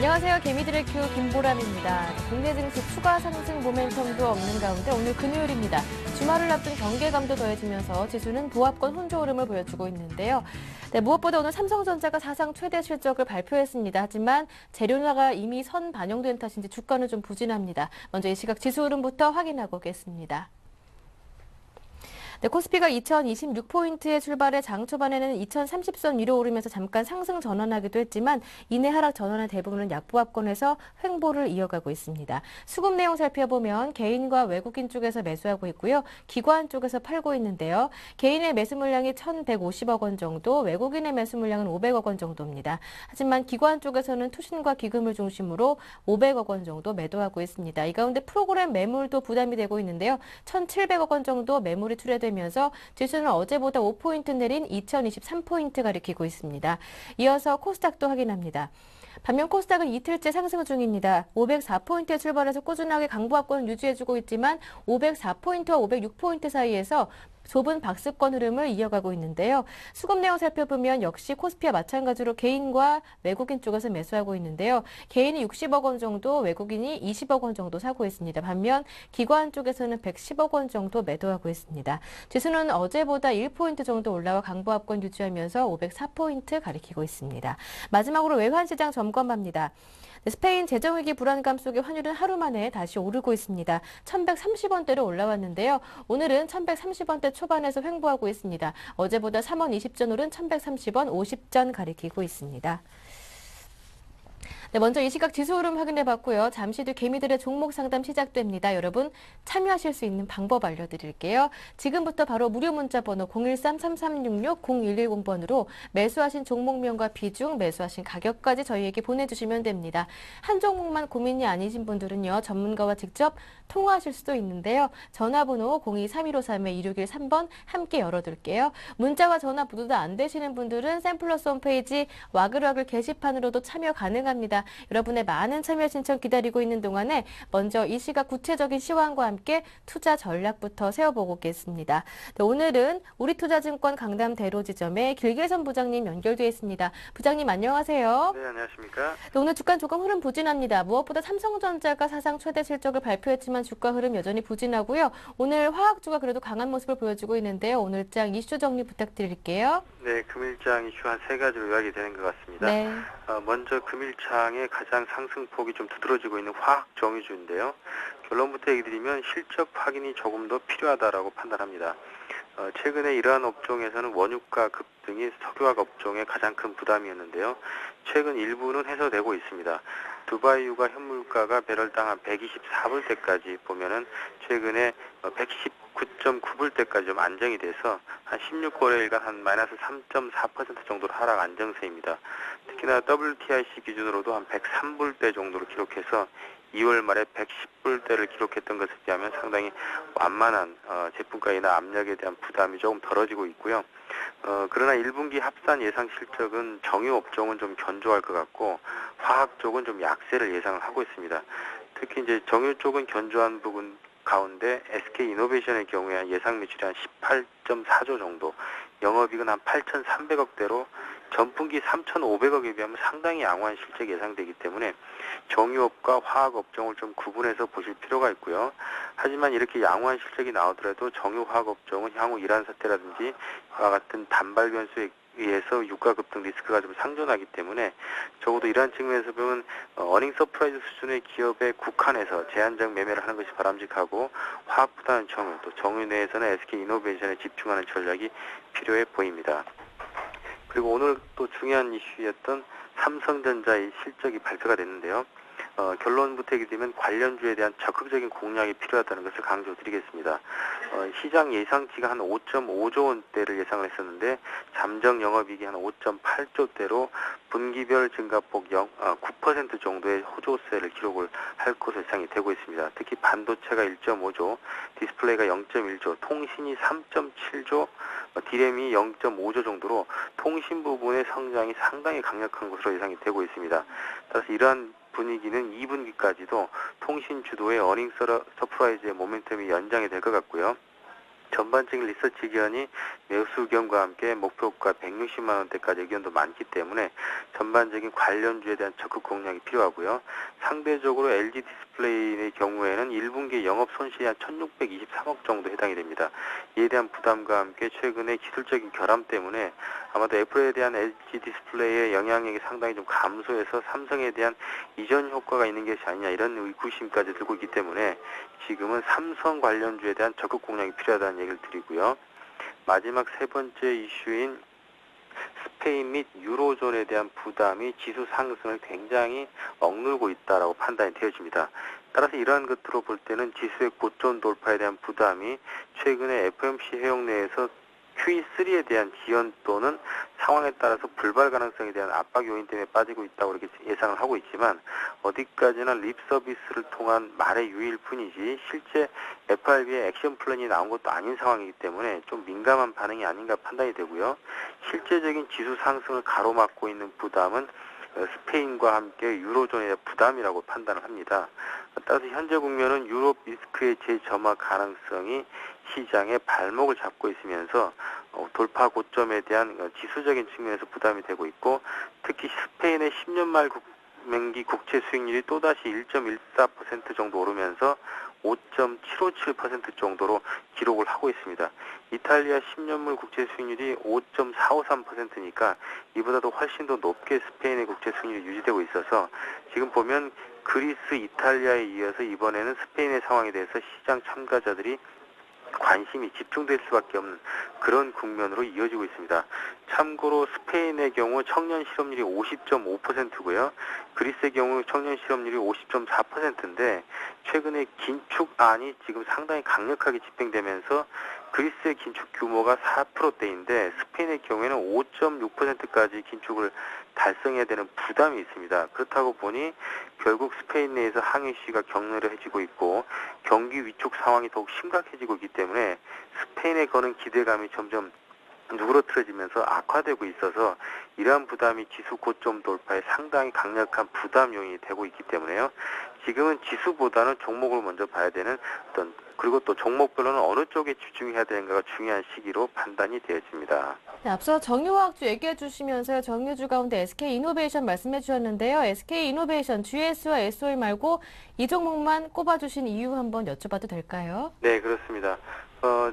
안녕하세요. 개미들의 큐 김보람입니다. 국내 증시 추가 상승 모멘텀도 없는 가운데 오늘 금요일입니다. 주말을 앞둔 경계감도 더해지면서 지수는 보합권 혼조 흐름을 보여주고 있는데요. 무엇보다 오늘 삼성전자가 사상 최대 실적을 발표했습니다. 하지만 재료나가 이미 선 반영된 탓인지 주가는 좀 부진합니다. 먼저 이 시각 지수 흐름부터 확인하고 오겠습니다. 코스피가 2026포인트에 출발해 장 초반에는 2030선 위로 오르면서 잠깐 상승 전환하기도 했지만 이내 하락 전환의 대부분은 약보합권에서 횡보를 이어가고 있습니다. 수급 내용 살펴보면 개인과 외국인 쪽에서 매수하고 있고요. 기관 쪽에서 팔고 있는데요. 개인의 매수 물량이 1,150억 원 정도, 외국인의 매수 물량은 500억 원 정도입니다. 하지만 기관 쪽에서는 투신과 기금을 중심으로 500억 원 정도 매도하고 있습니다. 이 가운데 프로그램 매물도 부담이 되고 있는데요. 1,700억 원 정도 매물이 투여되면서 지수는 어제보다 5포인트 내린 2023포인트 가리키고 있습니다. 이어서 코스닥도 확인합니다. 반면 코스닥은 이틀째 상승 중입니다. 504포인트에 출발해서 꾸준하게 강보합권을 유지해주고 있지만 504포인트와 506포인트 사이에서 좁은 박스권 흐름을 이어가고 있는데요. 수급 내용 살펴보면 역시 코스피와 마찬가지로 개인과 외국인 쪽에서 매수하고 있는데요. 개인이 60억 원 정도, 외국인이 20억 원 정도 사고 있습니다. 반면 기관 쪽에서는 110억 원 정도 매도하고 있습니다. 지수는 어제보다 1포인트 정도 올라와 강보합권 유지하면서 504포인트 가리키고 있습니다. 마지막으로 외환시장 점검합니다. 스페인 재정위기 불안감 속에 환율은 하루 만에 다시 오르고 있습니다. 1,130원대로 올라왔는데요. 오늘은 1,130원대 초반에서 횡보하고 있습니다. 어제보다 3원 20전 오른 1,130원 50전 가리키고 있습니다. 먼저 이 시각 지수 흐름 확인해봤고요. 잠시 뒤 개미들의 종목 상담 시작됩니다. 여러분 참여하실 수 있는 방법 알려드릴게요. 지금부터 바로 무료 문자 번호 013-3366-0110번으로 매수하신 종목명과 비중, 매수하신 가격까지 저희에게 보내주시면 됩니다. 한 종목만 고민이 아니신 분들은요. 전문가와 직접 통화하실 수도 있는데요. 전화번호 023153-2613번 함께 열어둘게요. 문자와 전화 모두 다 안 되시는 분들은 샘플러스 홈페이지 와글와글 게시판으로도 참여 가능합니다. 여러분의 많은 참여 신청 기다리고 있는 동안에 먼저 이 시각 구체적인 시황과 함께 투자 전략부터 세워보고 오겠습니다. 오늘은 우리투자증권 강남대로 지점에 길계선 부장님 연결되어 있습니다. 부장님 안녕하세요. 네, 안녕하십니까. 오늘 주가 조금 흐름 부진합니다. 무엇보다 삼성전자가 사상 최대 실적을 발표했지만 주가 흐름 여전히 부진하고요. 오늘 화학주가 그래도 강한 모습을 보여주고 있는데요. 오늘장 이슈 정리 부탁드릴게요. 네, 금일장 이슈 한 3가지로 요약이 되는 것 같습니다. 네. 먼저 금일장의 가장 상승폭이 좀 두드러지고 있는 화학 정유주인데요. 결론부터 얘기 드리면 실적 확인이 조금 더 필요하다라고 판단합니다. 최근에 이러한 업종에서는 원유가 급등이 석유화학 업종의 가장 큰 부담이었는데요. 최근 일부는 해소되고 있습니다. 두바이유가 현물가가 배럴당 한 124불대까지 보면은 최근에 119.9불대까지 좀 안정이 돼서 한 16거래일간 한 마이너스 3.4% 정도로 하락 안정세입니다. 특히나 WTIC 기준으로도 한 103불대 정도로 기록해서 2월 말에 110불대를 기록했던 것에 비하면 상당히 완만한 제품가이나 압력에 대한 부담이 조금 덜어지고 있고요. 그러나 1분기 합산 예상 실적은 정유 업종은 좀 견조할 것 같고 화학 쪽은 좀 약세를 예상을 하고 있습니다. 특히 이제 정유 쪽은 견조한 부분 가운데 SK이노베이션의 경우에 예상 매출이 한 18.4조 정도, 영업이익은 한 8,300억대로 전분기 3,500억에 비하면 상당히 양호한 실적이 예상되기 때문에 정유업과 화학업종을 좀 구분해서 보실 필요가 있고요. 하지만 이렇게 양호한 실적이 나오더라도 정유화학업종은 향후 이란 사태라든지 이와 같은 단발 변수에 의해서 유가 급등 리스크가 좀 상존하기 때문에 적어도 이러한 측면에서 보면 어닝 서프라이즈 수준의 기업에 국한해서 제한적 매매를 하는 것이 바람직하고 화학보다는 정유, 또 정유 내에서는 SK이노베이션에 집중하는 전략이 필요해 보입니다. 그리고 오늘 또 중요한 이슈였던 삼성전자의 실적이 발표가 됐는데요. 결론부터 얘기 드리면 관련주에 대한 적극적인 공략이 필요하다는 것을 강조드리겠습니다. 시장 예상치가 한 5.5조 원대를 예상을 했었는데 잠정 영업이익이 한 5.8조대로 분기별 증가폭 9% 정도의 호조세를 기록을 할 것으로 예상이 되고 있습니다. 특히 반도체가 1.5조, 디스플레이가 0.1조, 통신이 3.7조, 디램이 0.5조 정도로 통신 부분의 성장이 상당히 강력한 것으로 예상이 되고 있습니다. 따라서 이러한 분위기는 2분기까지도 통신 주도의 어닝 서프라이즈의 모멘텀이 연장이 될 것 같고요. 전반적인 리서치 의견이 매수 의견과 함께 목표가 160만 원대까지 의견도 많기 때문에 전반적인 관련주에 대한 적극 공략이 필요하고요. 상대적으로 LG 디스플레이의 경우에는 1분기 영업 손실이 한 1623억 정도 해당이 됩니다. 이에 대한 부담과 함께 최근에 기술적인 결함 때문에 아마도 애플에 대한 LG 디스플레이의 영향력이 상당히 좀 감소해서 삼성에 대한 이전 효과가 있는 것이 아니냐 이런 의구심까지 들고 있기 때문에 지금은 삼성 관련주에 대한 적극 공략이 필요하다는 얘기를 드리고요. 마지막 세 번째 이슈인 스페인 및 유로존에 대한 부담이 지수 상승을 굉장히 억누르고 있다라고 판단이 되어집니다. 따라서 이러한 것들로 볼 때는 지수의 고점 돌파에 대한 부담이 최근에 FOMC 회의 내에서 QE3에 대한 지연 또는 상황에 따라서 불발 가능성에 대한 압박 요인 때문에 빠지고 있다고 이렇게 예상을 하고 있지만 어디까지나 립 서비스를 통한 말의 유의일 뿐이지 실제 FRB의 액션 플랜이 나온 것도 아닌 상황이기 때문에 좀 민감한 반응이 아닌가 판단이 되고요. 실제적인 지수 상승을 가로막고 있는 부담은 스페인과 함께 유로존에 대한 부담이라고 판단을 합니다. 따라서 현재 국면은 유럽 리스크의 재점화 가능성이 시장의 발목을 잡고 있으면서 돌파 고점에 대한 지수적인 측면에서 부담이 되고 있고 특히 스페인의 10년 말 만기 국채 수익률이 또다시 1.14% 정도 오르면서 5.757% 정도로 기록을 하고 있습니다. 이탈리아 10년물 국채 수익률이 5.453%니까 이보다도 훨씬 더 높게 스페인의 국채 수익률이 유지되고 있어서 지금 보면 그리스, 이탈리아에 이어서 이번에는 스페인의 상황에 대해서 시장 참가자들이 관심이 집중될 수밖에 없는 그런 국면으로 이어지고 있습니다. 참고로 스페인의 경우 청년 실업률이 50.5%고요. 그리스의 경우 청년 실업률이 50.4%인데 최근에 긴축안이 지금 상당히 강력하게 집행되면서 그리스의 긴축 규모가 4%대인데 스페인의 경우에는 5.6%까지 긴축을 달성해야 되는 부담이 있습니다. 그렇다고 보니 결국 스페인 내에서 항해 시위가 격렬해지고 있고 경기 위축 상황이 더욱 심각해지고 있기 때문에 스페인에 거는 기대감이 점점 누그러뜨려지면서 악화되고 있어서 이러한 부담이 지수 고점 돌파에 상당히 강력한 부담 요인이 되고 있기 때문에요. 지금은 지수보다는 종목을 먼저 봐야 되는 그리고 또 종목별로는 어느 쪽에 집중해야 되는가가 중요한 시기로 판단이 되어집니다. 네, 앞서 정유화학주 얘기해 주시면서요. 정유주 가운데 SK이노베이션 말씀해 주셨는데요. SK이노베이션 GS와 SOE 말고 이 종목만 꼽아주신 이유 한번 여쭤봐도 될까요? 네, 그렇습니다.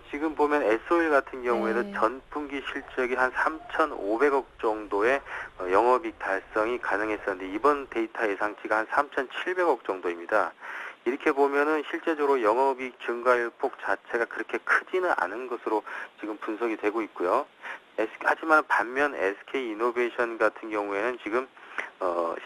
지금 보면 SO일 같은 경우에는 네. 전분기 실적이 한 3,500억 정도의 영업이익 달성이 가능했었는데 이번 데이터 예상치가 한 3,700억 정도입니다. 이렇게 보면은 실제적으로 영업이익 증가율 폭 자체가 그렇게 크지는 않은 것으로 지금 분석이 되고 있고요. 하지만 반면 SK이노베이션 같은 경우에는 지금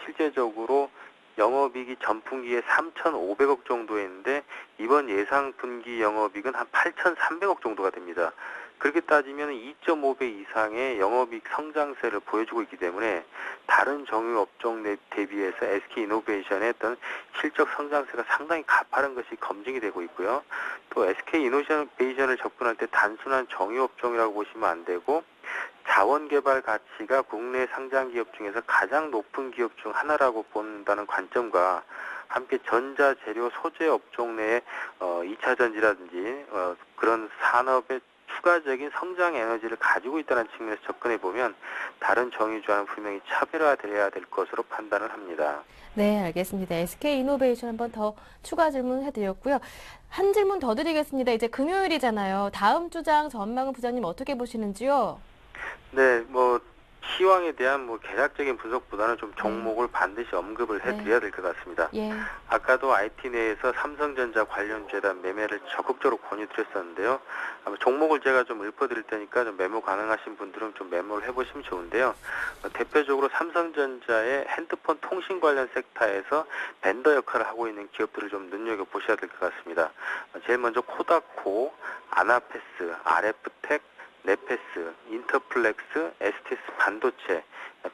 실제적으로 영업이익이 전분기에 3,500억 정도였는데 이번 예상 분기 영업이익은 한 8,300억 정도가 됩니다. 그렇게 따지면 2.5배 이상의 영업이익 성장세를 보여주고 있기 때문에 다른 정유 업종 대비해서 SK이노베이션의 어떤 실적 성장세가 상당히 가파른 것이 검증이 되고 있고요. 또 SK이노베이션을 접근할 때 단순한 정유 업종이라고 보시면 안 되고 자원개발 가치가 국내 상장 기업 중에서 가장 높은 기업 중 하나라고 본다는 관점과 함께 전자재료 소재 업종 내에 2차 전지라든지 그런 산업의 추가적인 성장 에너지를 가지고 있다는 측면에서 접근해 보면 다른 정유주와는 분명히 차별화되어야 될 것으로 판단을 합니다. 네, 알겠습니다. SK이노베이션 한번 더 추가 질문 해드렸고요. 한 질문 더 드리겠습니다. 이제 금요일이잖아요. 다음 주장 전망은 부장님 어떻게 보시는지요? 네, 시황에 대한 개략적인 분석보다는 좀 종목을 반드시 언급을 해드려야 될 것 같습니다. 예. 아까도 IT 내에서 삼성전자 관련주에 대한 매매를 적극적으로 권유드렸었는데요. 아마 종목을 제가 좀 읊어드릴 테니까 좀 매모 가능하신 분들은 좀 매모를 해보시면 좋은데요. 대표적으로 삼성전자의 핸드폰 통신 관련 섹터에서 벤더 역할을 하고 있는 기업들을 좀 눈여겨보셔야 될 것 같습니다. 제일 먼저 코다코, 아나페스, RF텍, 네페스, 인터플렉스, STS 반도체,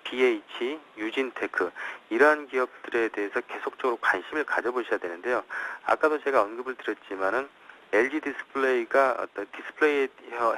BH, 유진테크 이러한 기업들에 대해서 계속적으로 관심을 가져보셔야 되는데요. 아까도 제가 언급을 드렸지만은 LG 디스플레이가 어떤 디스플레이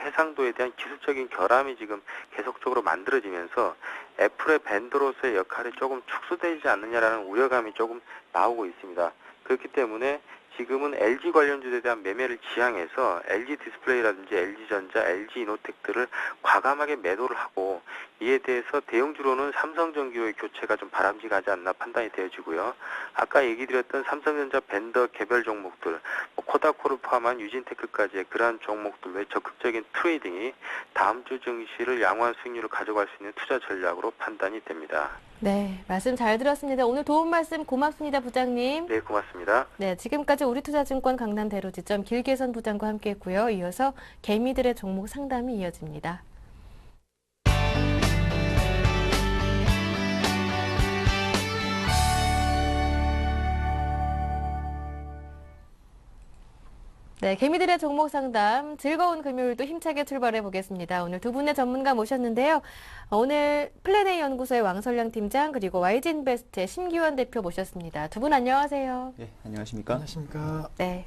해상도에 대한 기술적인 결함이 지금 계속적으로 만들어지면서 애플의 벤더로서의 역할이 조금 축소되지 않느냐라는 우려감이 조금 나오고 있습니다. 그렇기 때문에 지금은 LG 관련주에 대한 매매를 지향해서 LG 디스플레이라든지 LG전자, LG이노텍들을 과감하게 매도를 하고 이에 대해서 대형주로는 삼성전기로의 교체가 좀 바람직하지 않나 판단이 되어지고요. 아까 얘기 드렸던 삼성전자 벤더 개별 종목들, 코다코를 포함한 유진테크까지의 그러한 종목들의 적극적인 트레이딩이 다음 주 증시를 양호한 수익률을 가져갈 수 있는 투자 전략으로 판단이 됩니다. 네, 말씀 잘 들었습니다. 오늘 도움 말씀 고맙습니다, 부장님. 네, 고맙습니다. 네, 지금까지 우리투자증권 강남대로지점 길계선 부장과 함께했고요. 이어서 개미들의 종목 상담이 이어집니다. 네, 개미들의 종목 상담 즐거운 금요일도 힘차게 출발해 보겠습니다. 오늘 두 분의 전문가 모셨는데요. 오늘 플래네이 연구소의 왕설량 팀장 그리고 YG인베스트의 심기원 대표 모셨습니다. 두 분 안녕하세요. 네, 안녕하십니까? 안녕하십니까? 네.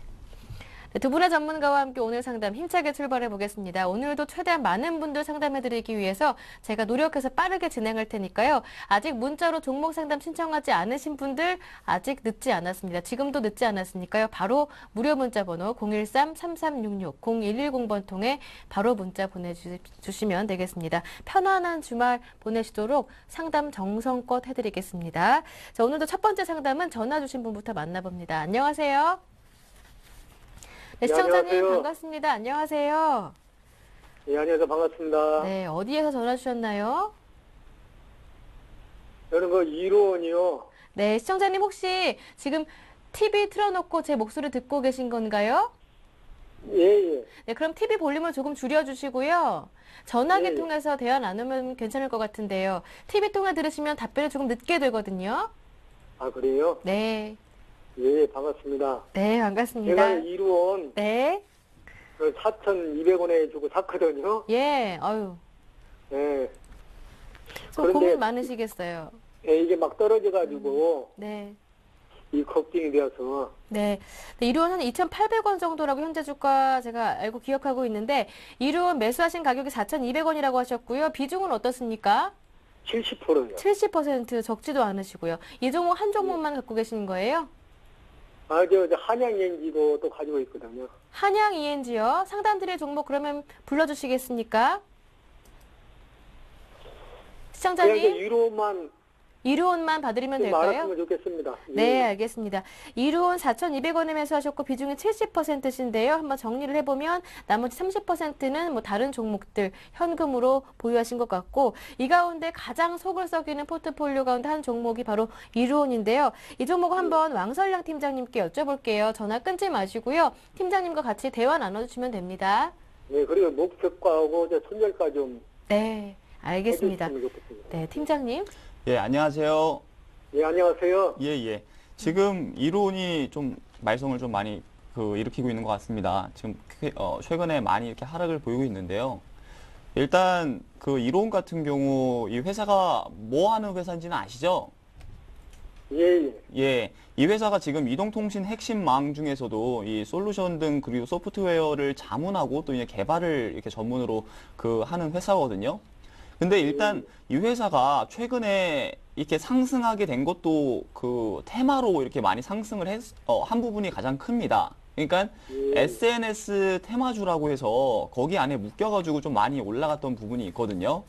네, 두 분의 전문가와 함께 오늘 상담 힘차게 출발해 보겠습니다. 오늘도 최대한 많은 분들 상담해 드리기 위해서 제가 노력해서 빠르게 진행할 테니까요. 아직 문자로 종목 상담 신청하지 않으신 분들 아직 늦지 않았습니다. 지금도 늦지 않았으니까요. 바로 무료 문자 번호 013-3366-0110번 통해 바로 문자 보내주시면 되겠습니다. 편안한 주말 보내시도록 상담 정성껏 해드리겠습니다. 자, 오늘도 첫 번째 상담은 전화 주신 분부터 만나봅니다. 안녕하세요. 네, 시청자님 안녕하세요. 반갑습니다. 안녕하세요. 예, 안녕하세요. 반갑습니다. 네, 어디에서 전화 주셨나요? 저는 그 이로원이요. 네, 시청자님 혹시 지금 TV 틀어놓고 제 목소리 듣고 계신 건가요? 예, 예. 네, 그럼 TV 볼륨을 조금 줄여주시고요. 전화기 예. 통해서 대화 나누면 괜찮을 것 같은데요. TV 통해 들으시면 답변이 조금 늦게 되거든요. 아, 그래요? 네, 예, 반갑습니다. 네, 반갑습니다. 제가 이로원 네, 4,200원에 주고 샀거든요. 예, 아유, 예. 좀 고민 많으시겠어요. 예, 이게 막 떨어져가지고 네. 이 걱정이 되어서 네. 이루원 한 2,800원 정도라고 현재 주가 제가 알고 기억하고 있는데 이루원 매수하신 가격이 4,200원이라고 하셨고요. 비중은 어떻습니까? 70%요. 70% 적지도 않으시고요. 이 종목 한 종목만 갖고 계시는 거예요? 아, 저 한양엔지도 또 가지고 있거든요. 한양 ENG요. 상담 드릴 종목 그러면 불러주시겠습니까? 그냥 시청자님, 이로원만 이루원만 봐드리면 좀 될까요? 알았으면 좋겠습니다. 예. 네, 알겠습니다. 이루온 4,200원에 매수하셨고 비중이 70%신데요. 한번 정리를 해보면 나머지 30%는 뭐 다른 종목들 현금으로 보유하신 것 같고 이 가운데 가장 속을 썩이는 포트폴리오 가운데 한 종목이 바로 이루온인데요. 이 종목을 한번 왕설량 팀장님께 여쭤볼게요. 전화 끊지 마시고요. 팀장님과 같이 대화 나눠주시면 됩니다. 예, 그리고 목표가하고 저 손절가 좀 네, 알겠습니다. 해주시면 좋겠습니다. 네, 팀장님. 예, 안녕하세요. 예, 안녕하세요. 예, 예. 지금 이론이 좀 말썽을 좀 많이 일으키고 있는 것 같습니다. 지금 최근에 많이 이렇게 하락을 보이고 있는데요. 일단 이론 같은 경우 이 회사가 뭐 하는 회사인지는 아시죠? 예, 예. 예, 이 회사가 지금 이동통신 핵심망 중에서도 이 솔루션 등 그리고 소프트웨어를 자문하고 또 이제 개발을 이렇게 전문으로 하는 회사거든요. 근데 일단 이 회사가 최근에 이렇게 상승하게 된 것도 테마로 이렇게 많이 상승을 한 부분이 가장 큽니다. 그러니까 예. SNS 테마주라고 해서 거기 안에 묶여가지고 좀 많이 올라갔던 부분이 있거든요.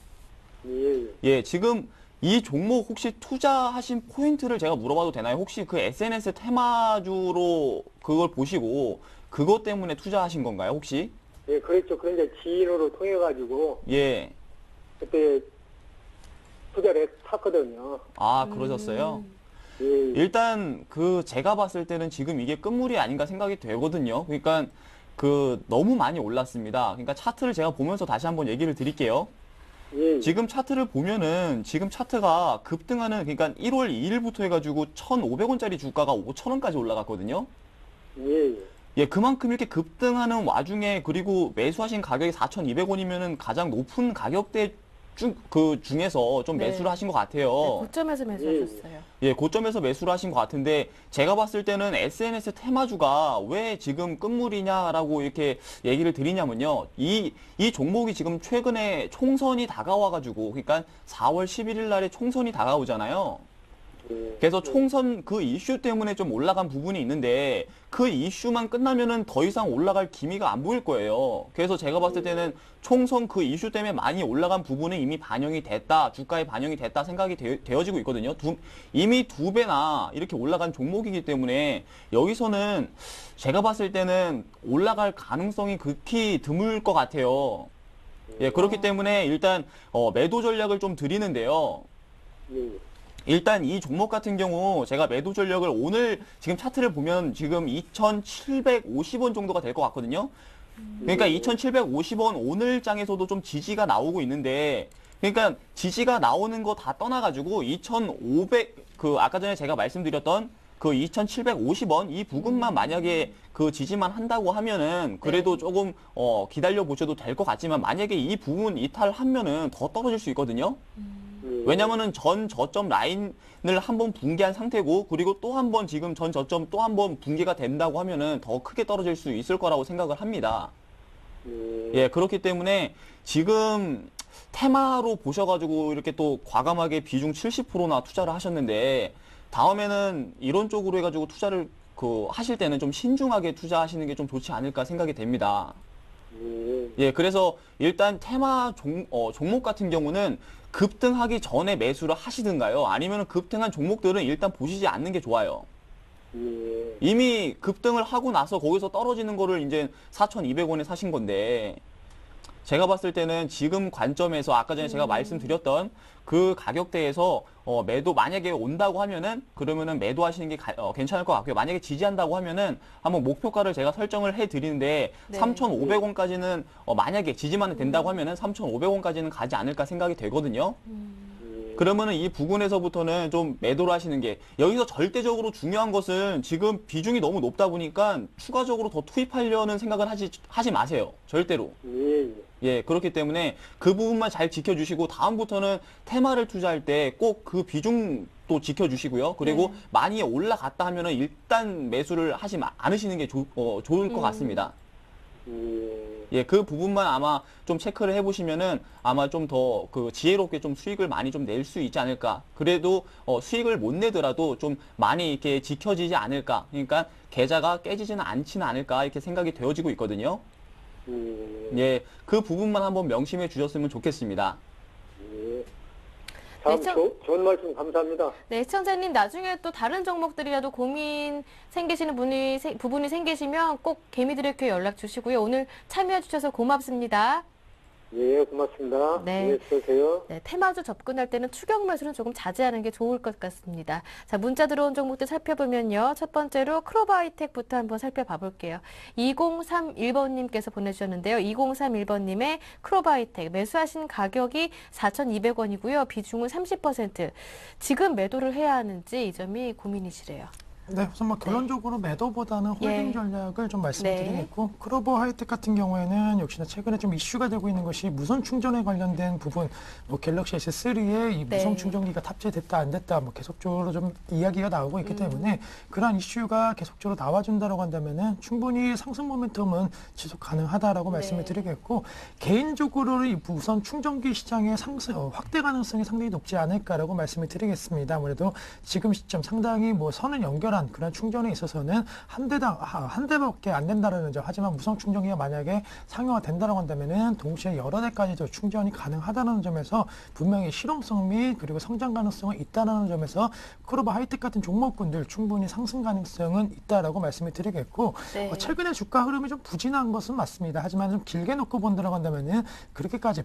예, 예. 예, 지금 이 종목 혹시 투자하신 포인트를 제가 물어봐도 되나요? 혹시 그 SNS 테마주로 그걸 보시고 그것 때문에 투자하신 건가요, 혹시? 예, 그랬죠. 그런데 지인으로 통해가지고 예. 그때 투자를 샀거든요. 아, 그러셨어요? 예, 일단 제가 봤을 때는 지금 이게 끝물이 아닌가 생각이 되거든요. 그러니까 너무 많이 올랐습니다. 그러니까 차트를 제가 보면서 다시 한번 얘기를 드릴게요. 예, 지금 차트를 보면은 지금 차트가 급등하는 그러니까 1월 2일부터 해가지고 1,500원짜리 주가가 5,000원까지 올라갔거든요. 예, 예. 예, 그만큼 이렇게 급등하는 와중에 그리고 매수하신 가격이 4,200원이면은 가장 높은 가격대 중에서 좀 네. 매수를 하신 것 네, 같아요. 고점에서 매수하셨어요. 예, 고점에서 매수를 하신 것 같은데 제가 봤을 때는 SNS 테마주가 왜 지금 끝물이냐라고 이렇게 얘기를 드리냐면요. 이 종목이 지금 최근에 총선이 다가와가지고 그러니까 4월 11일 날에 총선이 다가오잖아요. 그래서 총선 그 이슈 때문에 좀 올라간 부분이 있는데 그 이슈만 끝나면은 더 이상 올라갈 기미가 안 보일 거예요. 그래서 제가 봤을 때는 총선 그 이슈 때문에 많이 올라간 부분은 이미 반영이 됐다, 주가에 반영이 됐다 생각이 되어지고 있거든요. 이미 2배나 이렇게 올라간 종목이기 때문에 여기서는 제가 봤을 때는 올라갈 가능성이 극히 드물 것 같아요. 예, 그렇기 때문에 일단 매도 전략을 좀 드리는데요. 예. 일단 이 종목 같은 경우 제가 매도 전략을 오늘 지금 차트를 보면 지금 2,750원 정도가 될 것 같거든요. 그러니까 2,750원 오늘 장에서도 좀 지지가 나오고 있는데 그러니까 지지가 나오는 거 다 떠나가지고 2,500 그 아까 전에 제가 말씀드렸던 그 2,750원 이 부근만 만약에 그 지지만 한다고 하면은 그래도 조금 기다려 보셔도 될 것 같지만 만약에 이 부분 이탈하면은 더 떨어질 수 있거든요. 왜냐면은 전 저점 라인을 한번 붕괴한 상태고 그리고 또 한 번 지금 전 저점 또 한 번 붕괴가 된다고 하면은 더 크게 떨어질 수 있을 거라고 생각을 합니다. 예, 그렇기 때문에 지금 테마로 보셔가지고 이렇게 또 과감하게 비중 70%나 투자를 하셨는데 다음에는 이런 쪽으로 해가지고 투자를 하실 때는 좀 신중하게 투자하시는 게 좀 좋지 않을까 생각이 됩니다. 예, 그래서 일단 테마 종목 같은 경우는 급등하기 전에 매수를 하시든가요. 아니면 급등한 종목들은 일단 보시지 않는 게 좋아요. 이미 급등을 하고 나서 거기서 떨어지는 거를 이제 4,200원에 사신 건데 제가 봤을 때는 지금 관점에서 아까 전에 제가 말씀드렸던 그 가격대에서 매도 만약에 온다고 하면은 그러면은 매도하시는 게 괜찮을 것 같고요. 만약에 지지한다고 하면은 한번 목표가를 제가 설정을 해 드리는데 네. 3,500원까지는 만약에 지지만 된다고 하면은 3,500원까지는 가지 않을까 생각이 되거든요. 그러면은 이 부분에서부터는 좀 매도를 하시는 게 여기서 절대적으로 중요한 것은 지금 비중이 너무 높다 보니까 추가적으로 더 투입하려는 생각은 하지 마세요. 절대로. 예, 그렇기 때문에 그 부분만 잘 지켜주시고 다음부터는 테마를 투자할 때 꼭 그 비중도 지켜주시고요. 그리고 많이 올라갔다 하면은 일단 매수를 하지 않으시는 게 좋을 것 같습니다. 예, 그 부분만 아마 좀 체크를 해보시면은 아마 좀 더 그 지혜롭게 좀 수익을 많이 좀 낼 수 있지 않을까. 그래도 수익을 못 내더라도 좀 많이 이렇게 지켜지지 않을까. 그러니까 계좌가 깨지지는 않지는 않을까 이렇게 생각이 되어지고 있거든요. 예, 그 부분만 한번 명심해 주셨으면 좋겠습니다. 참 네, 좋은 말씀 감사합니다. 네, 시청자님 나중에 또 다른 종목들이라도 고민 생기시는 부분이 생기시면 꼭 개미들의 교회 연락 주시고요. 오늘 참여해 주셔서 고맙습니다. 예, 고맙습니다. 네. 네, 수고하세요. 네, 테마주 접근할 때는 추격 매수는 조금 자제하는 게 좋을 것 같습니다. 자, 문자 들어온 종목들 살펴보면요. 첫 번째로 크로바이텍부터 한번 살펴봐 볼게요. 2031번님께서 보내주셨는데요. 2031번님의 크로바이텍 매수하신 가격이 4,200원이고요. 비중은 30%. 지금 매도를 해야 하는지 이 점이 고민이시래요. 네, 우선 뭐 결론적으로 매도보다는 홀딩 예. 전략을 좀 말씀을 네. 드리겠고, 크로버 하이텍 같은 경우에는 역시나 최근에 좀 이슈가 되고 있는 것이 무선 충전에 관련된 부분, 뭐 갤럭시 S3에 이 무선 네. 충전기가 탑재됐다 안 됐다, 뭐 계속적으로 좀 이야기가 나오고 있기 때문에 그러한 이슈가 계속적으로 나와준다라고 한다면은 충분히 상승 모멘텀은 지속 가능하다라고 말씀을 드리겠고, 개인적으로는 이 무선 충전기 시장의 확대 가능성이 상당히 높지 않을까라고 말씀을 드리겠습니다. 아무래도 지금 시점 상당히 뭐 선을 연결한 그런 충전에 있어서는 한 대밖에 안 된다는 점. 하지만 무선 충전기가 만약에 상용화 된다고 한다면은 동시에 여러 대까지도 충전이 가능하다는 점에서 분명히 실용성 및 그리고 성장 가능성은 있다는 점에서 크로버 하이텍 같은 종목군들 충분히 상승 가능성은 있다라고 말씀을 드리겠고, 네. 최근에 주가 흐름이 좀 부진한 것은 맞습니다. 하지만 좀 길게 놓고 본다고 한다면은 그렇게까지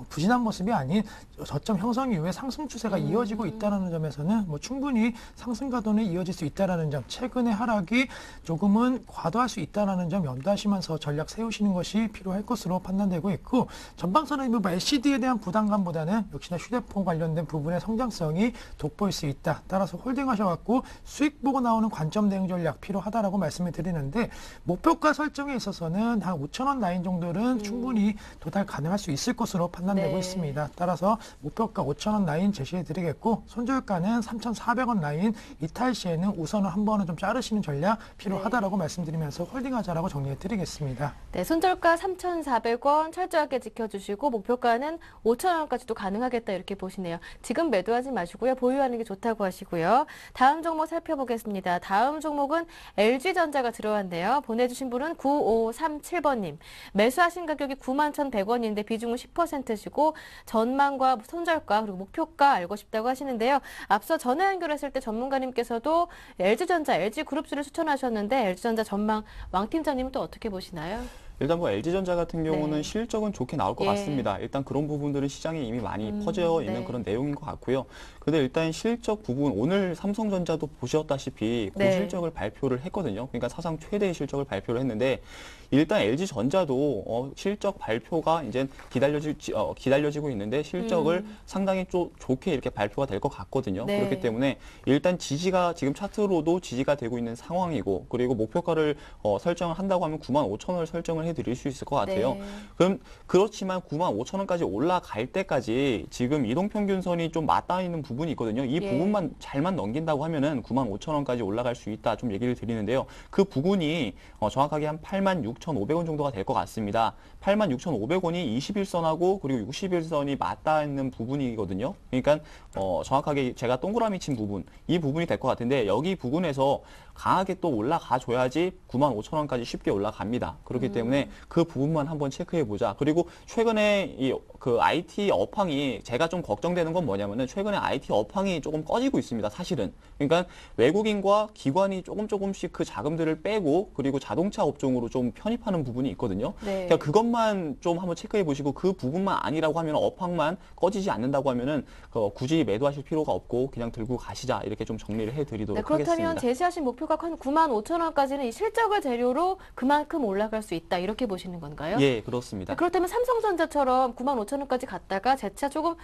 부진한 모습이 아닌 저점 형성 이후에 상승 추세가 이어지고 있다는 점에서는 뭐 충분히 상승 가도는 이어질 수 있다는 점, 최근의 하락이 조금은 과도할 수 있다는 점 염두하시면서 전략 세우시는 것이 필요할 것으로 판단되고 있고, 전방선은 뭐 LCD에 대한 부담감보다는 역시나 휴대폰 관련된 부분의 성장성이 돋보일 수 있다. 따라서 홀딩하셔갖고 수익 보고 나오는 관점 대응 전략 필요하다라고 말씀을 드리는데, 목표가 설정에 있어서는 한 5,000원 라인 정도는 충분히 도달 가능할 수 있을 것으로 판단되고 네. 있습니다. 따라서 목표가 5,000원 라인 제시해 드리겠고, 손절가는 3,400원 라인 이탈 시에는 우선 한 번은 좀 자르시는 전략 필요하다라고 말씀드리면서 홀딩하자라고 정리해드리겠습니다. 네, 손절가 3,400원 철저하게 지켜주시고 목표가는 5,000원까지도 가능하겠다 이렇게 보시네요. 지금 매도하지 마시고요. 보유하는 게 좋다고 하시고요. 다음 종목 살펴보겠습니다. 다음 종목은 LG전자가 들어왔네요. 보내주신 분은 9537번님. 매수하신 가격이 91,100원인데 비중은 10%시고 전망과 손절가 그리고 목표가 알고 싶다고 하시는데요. 앞서 전화 연결했을 때 전문가님께서도 LG전자, LG그룹주를 추천하셨는데 LG전자 전망 왕 팀장님은 또 어떻게 보시나요? 일단 뭐 LG전자 같은 경우는 네. 실적은 좋게 나올 것 예. 같습니다. 일단 그런 부분들은 시장에 이미 많이 퍼져 있는 네. 그런 내용인 것 같고요. 근데 일단 실적 부분 오늘 삼성전자도 보셨다시피 네. 고실적을 발표를 했거든요. 그러니까 사상 최대의 실적을 발표를 했는데 일단 LG전자도 실적 발표가 이제 기다려지고 있는데 실적을 상당히 좋게 이렇게 발표가 될 것 같거든요. 네. 그렇기 때문에 일단 지지가 지금 차트로도 지지가 되고 있는 상황이고 그리고 목표가를 설정을 한다고 하면 95,000원을 설정을 해드릴 수 있을 것 같아요. 네. 그렇지만 95,000원까지 올라갈 때까지 지금 이동평균선이 좀 맞닿아 있는 부분이 있거든요. 이 예. 부분만 잘만 넘긴다고 하면은 95,000원까지 올라갈 수 있다 좀 얘기를 드리는데요. 그 부분이 정확하게 한 86,500원 정도가 될 것 같습니다. 86,500원이 21선하고 그리고 61선이 맞닿아 있는 부분이거든요. 그러니까 정확하게 제가 동그라미 친 부분, 이 부분이 될 것 같은데 여기 부분에서 강하게 또 올라가 줘야지 95,000원까지 쉽게 올라갑니다. 그렇기 때문에 그 부분만 한번 체크해 보자. 그리고 최근에 그 IT 업황이 제가 좀 걱정되는 건 뭐냐면은 최근에 IT 업황이 조금 꺼지고 있습니다. 사실은. 그러니까 외국인과 기관이 조금씩 그 자금들을 빼고 그리고 자동차 업종으로 좀 편입하는 부분이 있거든요. 네. 그러니까 그것만 좀 한번 체크해 보시고 그 부분만 아니라고 하면 업황만 꺼지지 않는다고 하면은 굳이 매도하실 필요가 없고 그냥 들고 가시자 이렇게 좀 정리를 해드리도록 네, 그렇다면 하겠습니다. 제시하신 목표가 한 95,000원까지는 이 실적을 재료로 그만큼 올라갈 수 있다 이렇게 보시는 건가요? 예, 그렇습니다. 그렇다면 삼성전자처럼 95,000원까지 갔다가 재차 조금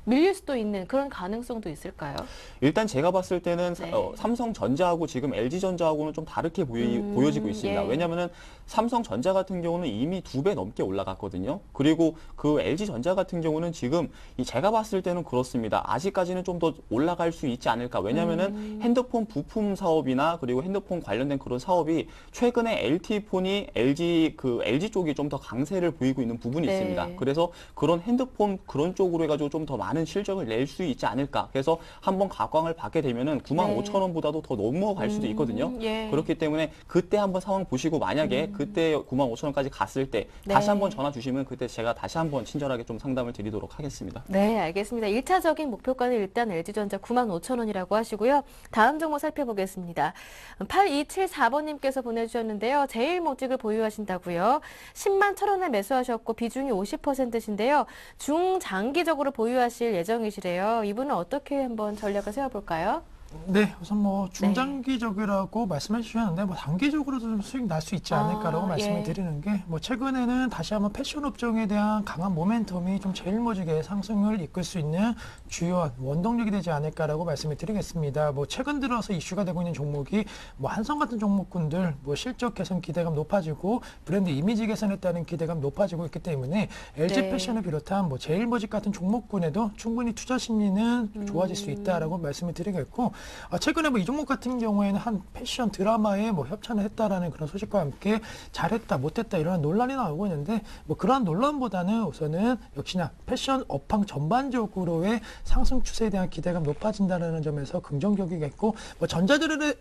밀릴 수도 있는 그런 가능성도 있을까요? 일단 제가 봤을 때는 네. 삼성전자하고 지금 LG전자하고는 좀 다르게 보여지고 있습니다. 예. 왜냐하면 삼성전자 같은 경우는 이미 2배 넘게 올라갔거든요. 그리고 그 LG전자 같은 경우는 지금 제가 봤을 때는 그렇습니다. 아직까지는 좀 더 올라갈 수 있지 않을까. 왜냐하면은 핸드폰 부품 사업이나 그리고 핸드폰 관련된 그런 사업이 최근에 LTE폰이 LG 쪽이 좀 더 강세를 보이고 있는 부분이 네. 있습니다. 그래서 그런 핸드폰 그런 쪽으로 해가지고 좀 더 많은 실적을 낼 수 있지 않을까. 그래서 한번 각광을 받게 되면은 95,000원보다도 더 넘어갈 수도 있거든요. 예. 그렇기 때문에 그때 한번 상황 보시고 만약에 그때 95,000원까지 갔을 때 네. 다시 한번 전화 주시면 그때 제가 다시 한번 친절하게 좀 상담을 드리도록 하겠습니다. 네, 알겠습니다. 1차적인 목표가는 일단 LG전자 95,000원이라고 하시고요. 다음 종목 살펴보겠습니다. 8274번님께서 보내주셨는데요. 제일모직을 보유하신다고요. 10만 1,000원에 매수하셨고 비중이 50%신데요. 중장기적으로 보유하실 예정이시래요. 이분은 어떻게 한번 전략을 세워볼까요? 네, 우선 뭐 중장기적이라고 말씀해 주셨는데 뭐 단기적으로도 좀 수익 날 수 있지 않을까라고 말씀을 예. 드리는 게 뭐 최근에는 다시 한번 패션 업종에 대한 강한 모멘텀이 좀 제일모직의 상승을 이끌 수 있는 주요한 원동력이 되지 않을까라고 말씀을 드리겠습니다. 뭐 최근 들어서 이슈가 되고 있는 종목이 뭐 한성 같은 종목군들 뭐 실적 개선 기대감 높아지고 브랜드 이미지 개선에 따른 기대감 높아지고 있기 때문에 LG 네. 패션을 비롯한 뭐 제일모직 같은 종목군에도 충분히 투자 심리는 좋아질 수 있다라고 말씀을 드리겠고 최근에 뭐 이 종목 같은 경우에는 한 패션 드라마에 뭐 협찬을 했다라는 그런 소식과 함께 잘했다 못했다 이런 논란이 나오고 있는데 뭐 그러한 논란보다는 우선은 역시나 패션 업황 전반적으로의 상승 추세에 대한 기대감 높아진다는 점에서 긍정적이겠고 뭐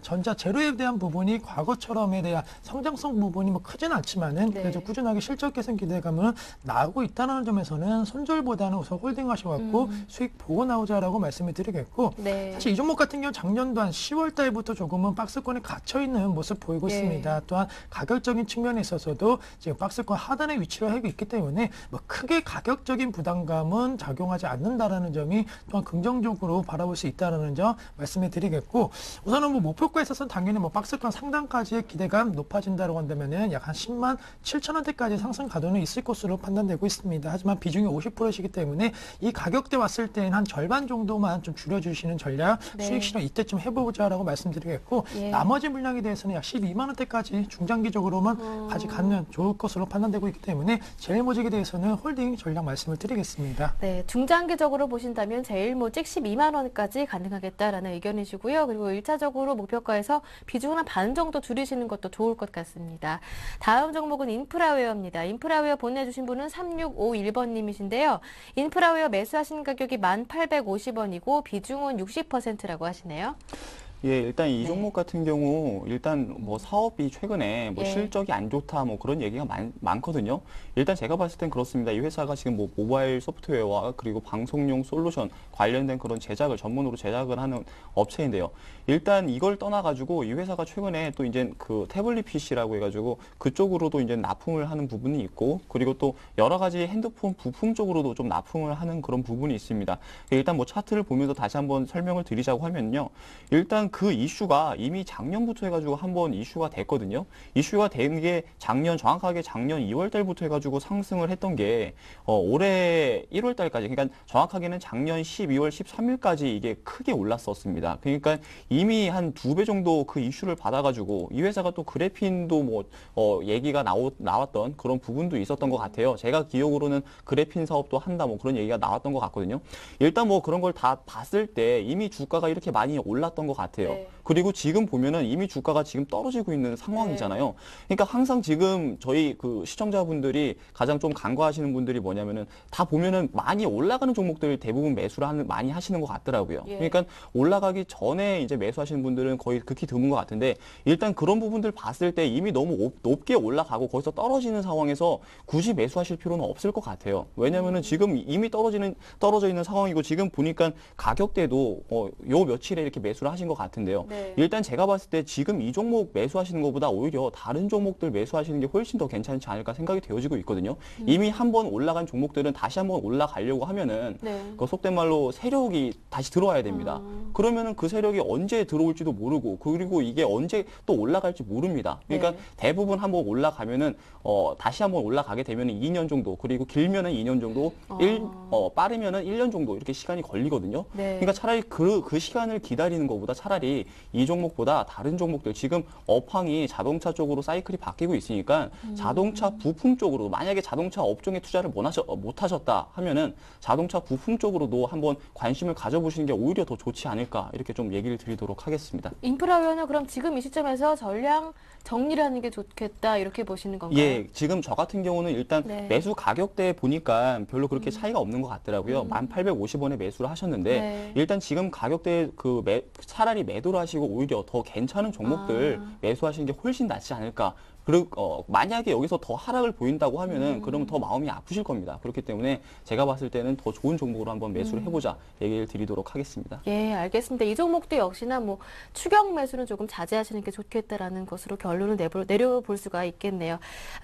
전자재료에 대한 부분이 과거처럼에 대한 성장성 부분이 뭐 크지는 않지만은 네. 그래도 꾸준하게 실적 개선 기대감은 나오고 있다는 점에서는 손절보다는 우선 홀딩하셔갖고 수익 보고 나오자라고 말씀을 드리겠고 네. 사실 이 종목 같은 경우 작년도 한 10월 달부터 조금은 박스권에 갇혀 있는 모습 보이고 예. 있습니다. 또한 가격적인 측면에 있어서도 지금 박스권 하단에 위치를 하고 있기 때문에 뭐 크게 가격적인 부담감은 작용하지 않는다라는 점이 또한 긍정적으로 바라볼 수 있다는 점 말씀해 드리겠고 우선은 뭐 목표가에 있어서는 당연히 뭐 박스권 상단까지의 기대감 높아진다고 한다면은 약 한 10만 7천 원대까지 상승 가도는 있을 것으로 판단되고 있습니다. 하지만 비중이 50%이기 때문에 이 가격대 왔을 때는 한 절반 정도만 좀 줄여주시는 전략 네. 수익 사실은 이때쯤 해보자라고 말씀드리겠고 예. 나머지 물량에 대해서는 약 12만 원대까지 중장기적으로만 가져가면 좋을 것으로 판단되고 있기 때문에 제일모직에 대해서는 홀딩 전략 말씀을 드리겠습니다. 네, 중장기적으로 보신다면 제일모직 12만 원까지 가능하겠다라는 의견이시고요. 그리고 1차적으로 목표가에서 비중을 한 반 정도 줄이시는 것도 좋을 것 같습니다. 다음 종목은 인프라웨어입니다. 인프라웨어 보내주신 분은 3651번님이신데요. 인프라웨어 매수하신 가격이 1,850원이고 비중은 60%라고 하시네요. 예, 일단 이 네. 종목 같은 경우 일단 뭐 사업이 최근에 뭐 예. 실적이 안 좋다 뭐 그런 얘기가 많거든요. 일단 제가 봤을 땐 그렇습니다. 이 회사가 지금 뭐 모바일 소프트웨어와 그리고 방송용 솔루션 관련된 그런 제작을 전문으로 제작을 하는 업체인데요. 일단 이걸 떠나가지고 이 회사가 최근에 또 이제 그 태블릿 PC라고 해가지고 그쪽으로도 이제 납품을 하는 부분이 있고 그리고 또 여러 가지 핸드폰 부품 쪽으로도 좀 납품을 하는 그런 부분이 있습니다. 일단 뭐 차트를 보면서 다시 한번 설명을 드리자고 하면요. 일단 그 이슈가 이미 작년부터 해가지고 한번 이슈가 됐거든요. 이슈가 된 게 정확하게 작년 2월 달부터 해가지고 상승을 했던 게 올해 1월 달까지, 그러니까 정확하게는 작년 12월 13일까지 이게 크게 올랐었습니다. 그러니까 이미 한 2배 정도 그 이슈를 받아가지고 이 회사가 또 그래핀도 뭐 얘기가 나왔던 그런 부분도 있었던 것 같아요. 제가 기억으로는 그래핀 사업도 한다 뭐 그런 얘기가 나왔던 것 같거든요. 일단 뭐 그런 걸 다 봤을 때 이미 주가가 이렇게 많이 올랐던 것 같아요. 네. 그리고 지금 보면은 이미 주가가 지금 떨어지고 있는 상황이잖아요. 그러니까 항상 지금 저희 그 시청자분들이 가장 좀 간과하시는 분들이 뭐냐면은 다 보면은 많이 올라가는 종목들 대부분 매수를 많이 하시는 것 같더라고요. 예. 그러니까 올라가기 전에 이제 매수하시는 분들은 거의 극히 드문 것 같은데 일단 그런 부분들 봤을 때 이미 너무 높게 올라가고 거기서 떨어지는 상황에서 굳이 매수하실 필요는 없을 것 같아요. 왜냐면은 지금 이미 떨어져 있는 상황이고 지금 보니까 가격대도 요 며칠에 이렇게 매수를 하신 것 같은데요. 네. 일단 제가 봤을 때 지금 이 종목 매수하시는 것보다 오히려 다른 종목들 매수하시는 게 훨씬 더 괜찮지 않을까 생각이 되어지고 있거든요. 이미 한번 올라간 종목들은 다시 한번 올라가려고 하면은 네. 그 속된 말로 세력이 다시 들어와야 됩니다. 그러면은 그 세력이 언제 들어올지도 모르고 그리고 이게 언제 또 올라갈지 모릅니다. 그러니까 네. 대부분 한번 올라가면은 다시 한번 올라가게 되면은 2년 정도 그리고 길면은 2년 정도 빠르면은 1년 정도 이렇게 시간이 걸리거든요. 네. 그러니까 차라리 그 시간을 기다리는 것보다 차라리 이 종목보다 다른 종목들 지금 업황이 자동차 쪽으로 사이클이 바뀌고 있으니까 자동차 부품 쪽으로 만약에 자동차 업종에 투자를 못 하셨다 하면은 자동차 부품 쪽으로도 한번 관심을 가져보시는 게 오히려 더 좋지 않을까 이렇게 좀 얘기를 드리도록 하겠습니다. 인프라웨어는 그럼 지금 이 시점에서 전량 정리를 하는 게 좋겠다 이렇게 보시는 건가요? 예, 지금 저 같은 경우는 일단 네. 매수 가격대 보니까 별로 그렇게 차이가 없는 것 같더라고요. 1,850원에 매수를 하셨는데 네. 일단 지금 가격대 차라리 매도를 하시고 오히려 더 괜찮은 종목들 매수하시는 게 훨씬 낫지 않을까. 그리고 만약에 여기서 더 하락을 보인다고 하면은 그러면 더 마음이 아프실 겁니다. 그렇기 때문에 제가 봤을 때는 더 좋은 종목으로 한번 매수를 해보자 얘기를 드리도록 하겠습니다. 예, 알겠습니다. 이 종목도 역시나 뭐 추격 매수는 조금 자제하시는 게 좋겠다라는 것으로 결론을 내려볼 수가 있겠네요.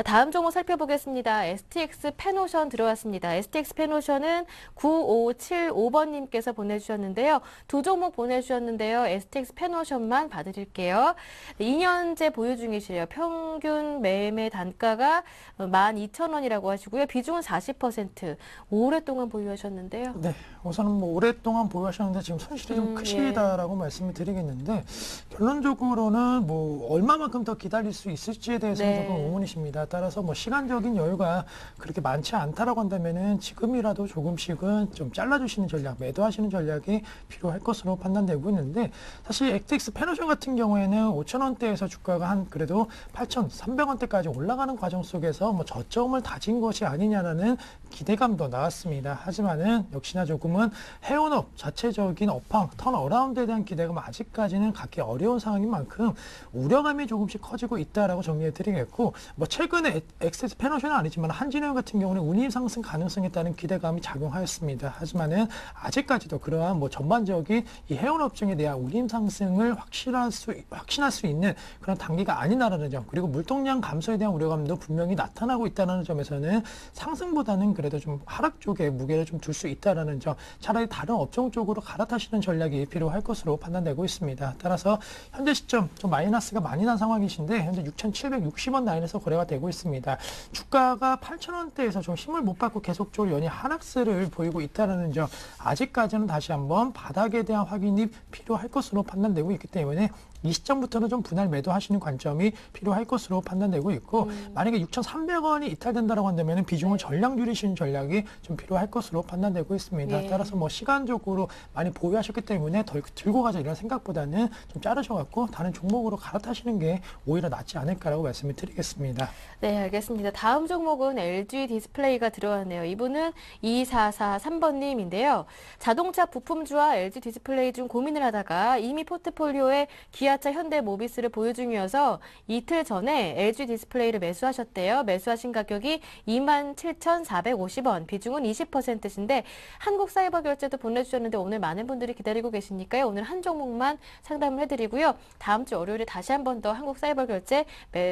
다음 종목 살펴보겠습니다. STX 페노션 들어왔습니다. STX 페노션은 9575번님께서 보내주셨는데요. 두 종목 보내주셨는데요. STX 페노션만 봐드릴게요. 2년째 보유 중이시래요. 평균 매매 단가가 12,000원이라고 하시고요. 비중은 40%. 오랫동안 보유하셨는데요. 네, 우선은 뭐 오랫동안 보유하셨는데 지금 손실이 좀 크시다라고 말씀을 드리겠는데 결론적으로는 뭐 얼마만큼 더 기다릴 수 있을지에 대해서는 네. 조금 의문이십니다. 따라서 뭐 시간적인 여유가 그렇게 많지 않다라고 한다면은 지금이라도 조금씩은 좀 잘라주시는 전략, 매도하시는 전략이 필요할 것으로 판단되고 있는데 사실 STX 페노션 같은 경우에는 5,000원대에서 주가가 한 그래도 8,300원대까지 올라가는 과정 속에서 뭐 저점을 다진 것이 아니냐라는 기대감도 나왔습니다. 하지만은 역시나 조금은 해운업 자체적인 업황, 턴어라운드에 대한 기대감 아직까지는 갖기 어려운 상황인 만큼 우려감이 조금씩 커지고 있다라고 정리해 드리겠고 뭐 최근에 엑세스 페노션은 아니지만 한진해운 같은 경우는 운임 상승 가능성에 따른 기대감이 작용하였습니다. 하지만은 아직까지도 그러한 뭐 전반적인 이 해운업종에 대한 운임 상승을 확신할 수 있는 그런 단계가 아니라는 점 그리고 물통 유통량 감소에 대한 우려감도 분명히 나타나고 있다는 점에서는 상승보다는 그래도 좀 하락 쪽에 무게를 좀 둘 수 있다라는 점, 차라리 다른 업종 쪽으로 갈아타시는 전략이 필요할 것으로 판단되고 있습니다. 따라서 현재 시점 좀 마이너스가 많이 난 상황이신데 현재 6,760원 라인에서 거래가 되고 있습니다. 주가가 8,000원대에서 좀 힘을 못 받고 계속적으로 연이 하락세를 보이고 있다는 점, 아직까지는 다시 한번 바닥에 대한 확인이 필요할 것으로 판단되고 있기 때문에 이 시점부터는 좀 분할 매도하시는 관점이 필요할 것으로 판단되고 있고, 만약에 6,300원이 이탈된다고 한다면 비중을 전량 줄이시는 전략이 좀 필요할 것으로 판단되고 있습니다. 예. 따라서 뭐 시간적으로 많이 보유하셨기 때문에 더 들고 가자 이런 생각보다는 좀 자르셔갖고 다른 종목으로 갈아타시는 게 오히려 낫지 않을까라고 말씀을 드리겠습니다. 네, 알겠습니다. 다음 종목은 LG 디스플레이가 들어왔네요. 이분은 2443번님인데요. 자동차 부품주와 LG 디스플레이 중 고민을 하다가 이미 포트폴리오에 기아차, 현대, 모비스를 보유 중이어서 이틀 전에 LG 디스플레이를 매수하셨대요. 매수하신 가격이 27,450원, 비중은 20%신데 한국사이버결제도 보내주셨는데 오늘 많은 분들이 기다리고 계시니까요. 오늘 한 종목만 상담을 해드리고요. 다음 주 월요일에 다시 한 번 더 한국사이버결제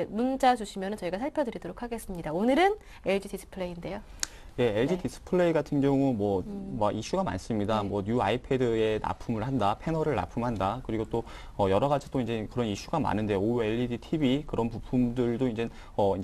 문자 주시면 저희가 살펴드리도록 하겠습니다. 오늘은 LG 디스플레이인데요. 예, LG 네. 디스플레이 같은 경우 뭐 이슈가 많습니다. 네. 뭐 뉴 아이패드에 납품을 한다, 패널을 납품한다, 그리고 또 여러 가지 또 이제 그런 이슈가 많은데 OLED TV 그런 부품들도 이제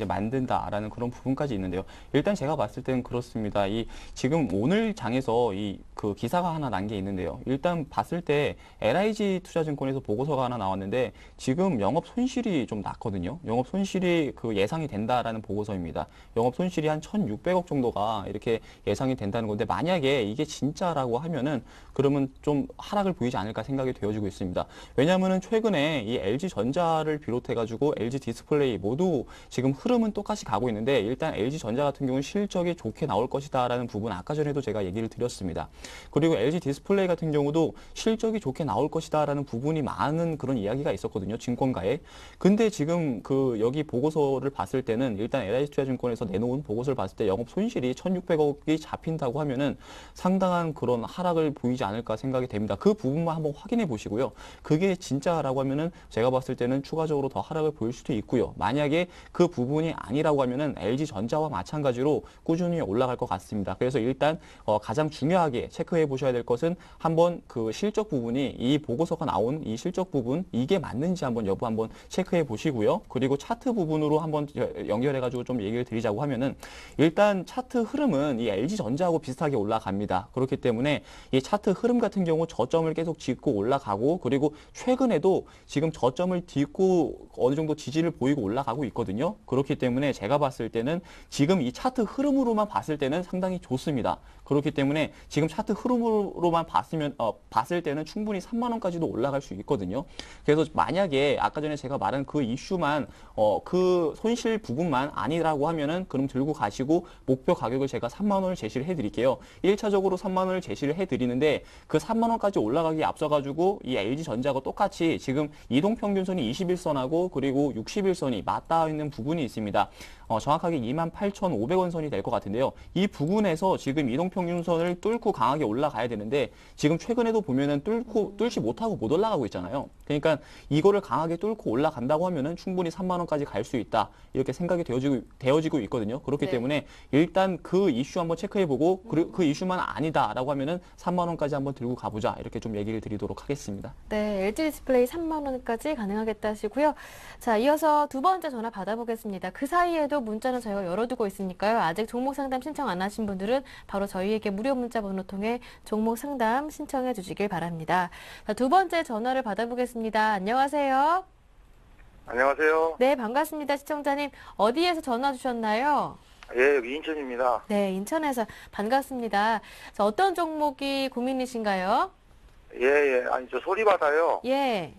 만든다라는 그런 부분까지 있는데요. 일단 제가 봤을 때는 그렇습니다. 이 지금 오늘 장에서 이 그 기사가 하나 난 게 있는데요. 일단 봤을 때 LIG 투자증권에서 보고서가 하나 나왔는데 지금 영업 손실이 좀 났거든요. 영업 손실이 그 예상이 된다라는 보고서입니다. 영업 손실이 한 1,600억 정도가 이렇게 예상이 된다는 건데, 만약에 이게 진짜라고 하면은 그러면 좀 하락을 보이지 않을까 생각이 되어지고 있습니다. 왜냐하면은 최근에 이 LG 전자를 비롯해가지고 LG 디스플레이 모두 지금 흐름은 똑같이 가고 있는데, 일단 LG 전자 같은 경우는 실적이 좋게 나올 것이다라는 부분 아까 전에도 제가 얘기를 드렸습니다. 그리고 LG 디스플레이 같은 경우도 실적이 좋게 나올 것이다라는 부분이 많은 그런 이야기가 있었거든요, 증권가에. 근데 지금 그 여기 보고서를 봤을 때는 일단 LI투자증권에서 내놓은 보고서를 봤을 때 영업 손실이 1,600억이 잡힌다고 하면은 상당한 그런 하락을 보이지 않을까 생각이 됩니다. 그 부분만 한번 확인해 보시고요. 그게 진짜라고 하면은 제가 봤을 때는 추가적으로 더 하락을 보일 수도 있고요. 만약에 그 부분이 아니라고 하면은 LG 전자와 마찬가지로 꾸준히 올라갈 것 같습니다. 그래서 일단 가장 중요하게 체크해 보셔야 될 것은 한번 그 실적 부분이, 이 보고서가 나온 이 실적 부분 이게 맞는지 한번 여부 한번 체크해 보시고요. 그리고 차트 부분으로 한번 연결해 가지고 좀 얘기를 드리자고 하면은, 일단 차트 흐름은 이 LG 전자하고 비슷하게 올라갑니다. 그렇기 때문에 이 차트 흐름 같은 경우 저점을 계속 짚고 올라가고, 그리고 최근에도 지금 저점을 딛고 어느 정도 지지를 보이고 올라가고 있거든요. 그렇기 때문에 제가 봤을 때는 지금 이 차트 흐름으로만 봤을 때는 상당히 좋습니다. 그렇기 때문에 지금 차트 흐름으로만 봤을 때는 충분히 3만 원까지도 올라갈 수 있거든요. 그래서 만약에 아까 전에 제가 말한 그 이슈만 그 손실 부분만 아니라고 하면은 그럼 들고 가시고 목표 가격을 제가 3만 원을 제시를 해드릴게요. 1차적으로 3만 원을 제시를 해드리는데 그 3만 원까지 올라가기에 앞서가지고 이 LG전자가 똑같이 지금 이동평균선이 21선하고 그리고 61선이 맞닿아 있는 부분이 있습니다. 정확하게 28,500원 선이 될 것 같은데요. 이 부분에서 지금 이동평균선을 뚫고 강하게 올라가야 되는데 지금 최근에도 보면은 뚫지 못하고 못 올라가고 있잖아요. 그러니까 이거를 강하게 뚫고 올라간다고 하면은 충분히 3만 원까지 갈 수 있다, 이렇게 생각이 되어지고 있거든요. 그렇기 네. 때문에 일단 그 이슈 한번 체크해보고 그 이슈만 아니다라고 하면은 3만 원까지 한번 들고 가보자, 이렇게 좀 얘기를 드리도록 하겠습니다. 네, LG 디스플레이 3만 원까지 가능하겠다 하시고요. 자, 이어서 두 번째 전화 받아보겠습니다. 그 사이에도 문자는 저희가 열어두고 있으니까요. 아직 종목 상담 신청 안 하신 분들은 바로 저희에게 무료 문자 번호 통해 종목 상담 신청해 주시길 바랍니다. 자, 두 번째 전화를 받아보겠습니다. 안녕하세요. 안녕하세요. 네, 반갑습니다. 시청자님. 어디에서 전화 주셨나요? 예, 여기 인천입니다. 네, 인천에서 반갑습니다. 자, 어떤 종목이 고민이신가요? 예. 아니, 저 소리바다요. 예.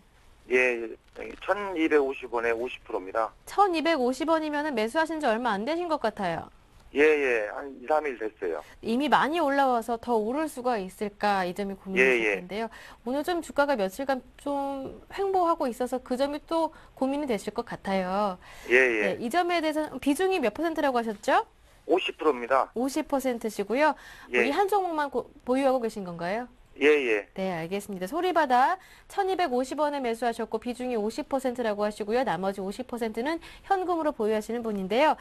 예, 1250원에 50%입니다. 1250원이면 매수하신 지 얼마 안 되신 것 같아요. 예. 한 2, 3일 됐어요. 이미 많이 올라와서 더 오를 수가 있을까, 이 점이 고민이실 예. 텐데요. 오늘 좀 주가가 며칠간 좀 횡보하고 있어서 그 점이 또 고민이 되실 것 같아요. 예. 네, 이 점에 대해서 비중이 몇 %라고 하셨죠? 50%입니다. 50%시고요. 예. 이 한 종목만 보유하고 계신 건가요? 예, 예. 네, 알겠습니다. 소리바다 1,250원에 매수하셨고 비중이 50%라고 하시고요. 나머지 50%는 현금으로 보유하시는 분인데요.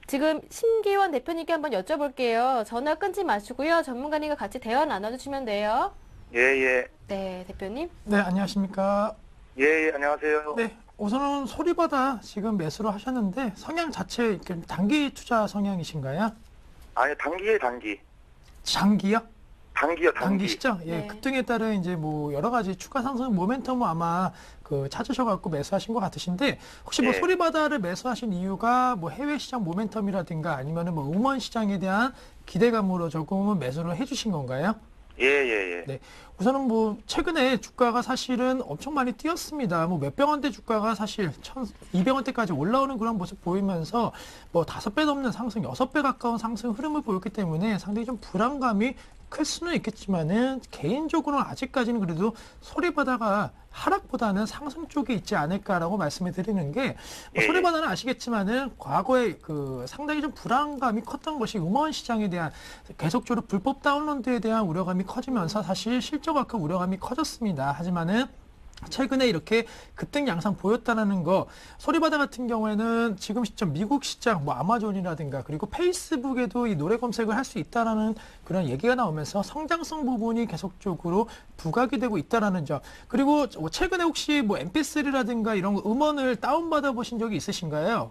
지금 심기원 대표님께 한번 여쭤볼게요. 전화 끊지 마시고요. 전문가님과 같이 대화 나눠주시면 돼요. 예, 예. 네, 대표님. 네, 안녕하십니까. 예, 예, 안녕하세요. 네, 우선은 소리바다 지금 매수를 하셨는데 성향 자체 이렇게 단기 투자 성향이신가요? 아니, 단기에 단기. 장기요? 단기요, 단기. 단기시죠? 예, 네. 급등에 따른 이제 뭐 여러 가지 추가 상승 모멘텀을 아마 그 찾으셔갖고 매수하신 것 같으신데 혹시 뭐 네. 소리바다를 매수하신 이유가 뭐 해외 시장 모멘텀이라든가 아니면은 뭐 음원 시장에 대한 기대감으로 조금은 매수를 해주신 건가요? 예, 예, 예. 네. 우선은 뭐 최근에 주가가 사실은 엄청 많이 뛰었습니다. 뭐 몇백 원대 주가가 사실 1,200원대까지 올라오는 그런 모습 보이면서 뭐 5배 넘는 상승, 6배 가까운 상승 흐름을 보였기 때문에 상당히 좀 불안감이 클 수는 있겠지만은 개인적으로는 아직까지는 그래도 소리바다가 하락보다는 상승 쪽에 있지 않을까라고 말씀을 드리는 게 뭐 예. 소리바다는 아시겠지만은 과거에 그 상당히 좀 불안감이 컸던 것이 음원 시장에 대한 계속적으로 불법 다운로드에 대한 우려감이 커지면서 사실 실적만큼 우려감이 커졌습니다. 하지만은 최근에 이렇게 급등 양상 보였다라는 거, 소리바다 같은 경우에는 지금 시점 미국 시장, 뭐 아마존이라든가 그리고 페이스북에도 이 노래 검색을 할 수 있다라는 그런 얘기가 나오면서 성장성 부분이 계속적으로 부각이 되고 있다라는 점. 그리고 최근에 혹시 뭐 MP3라든가 이런 음원을 다운받아 보신 적이 있으신가요?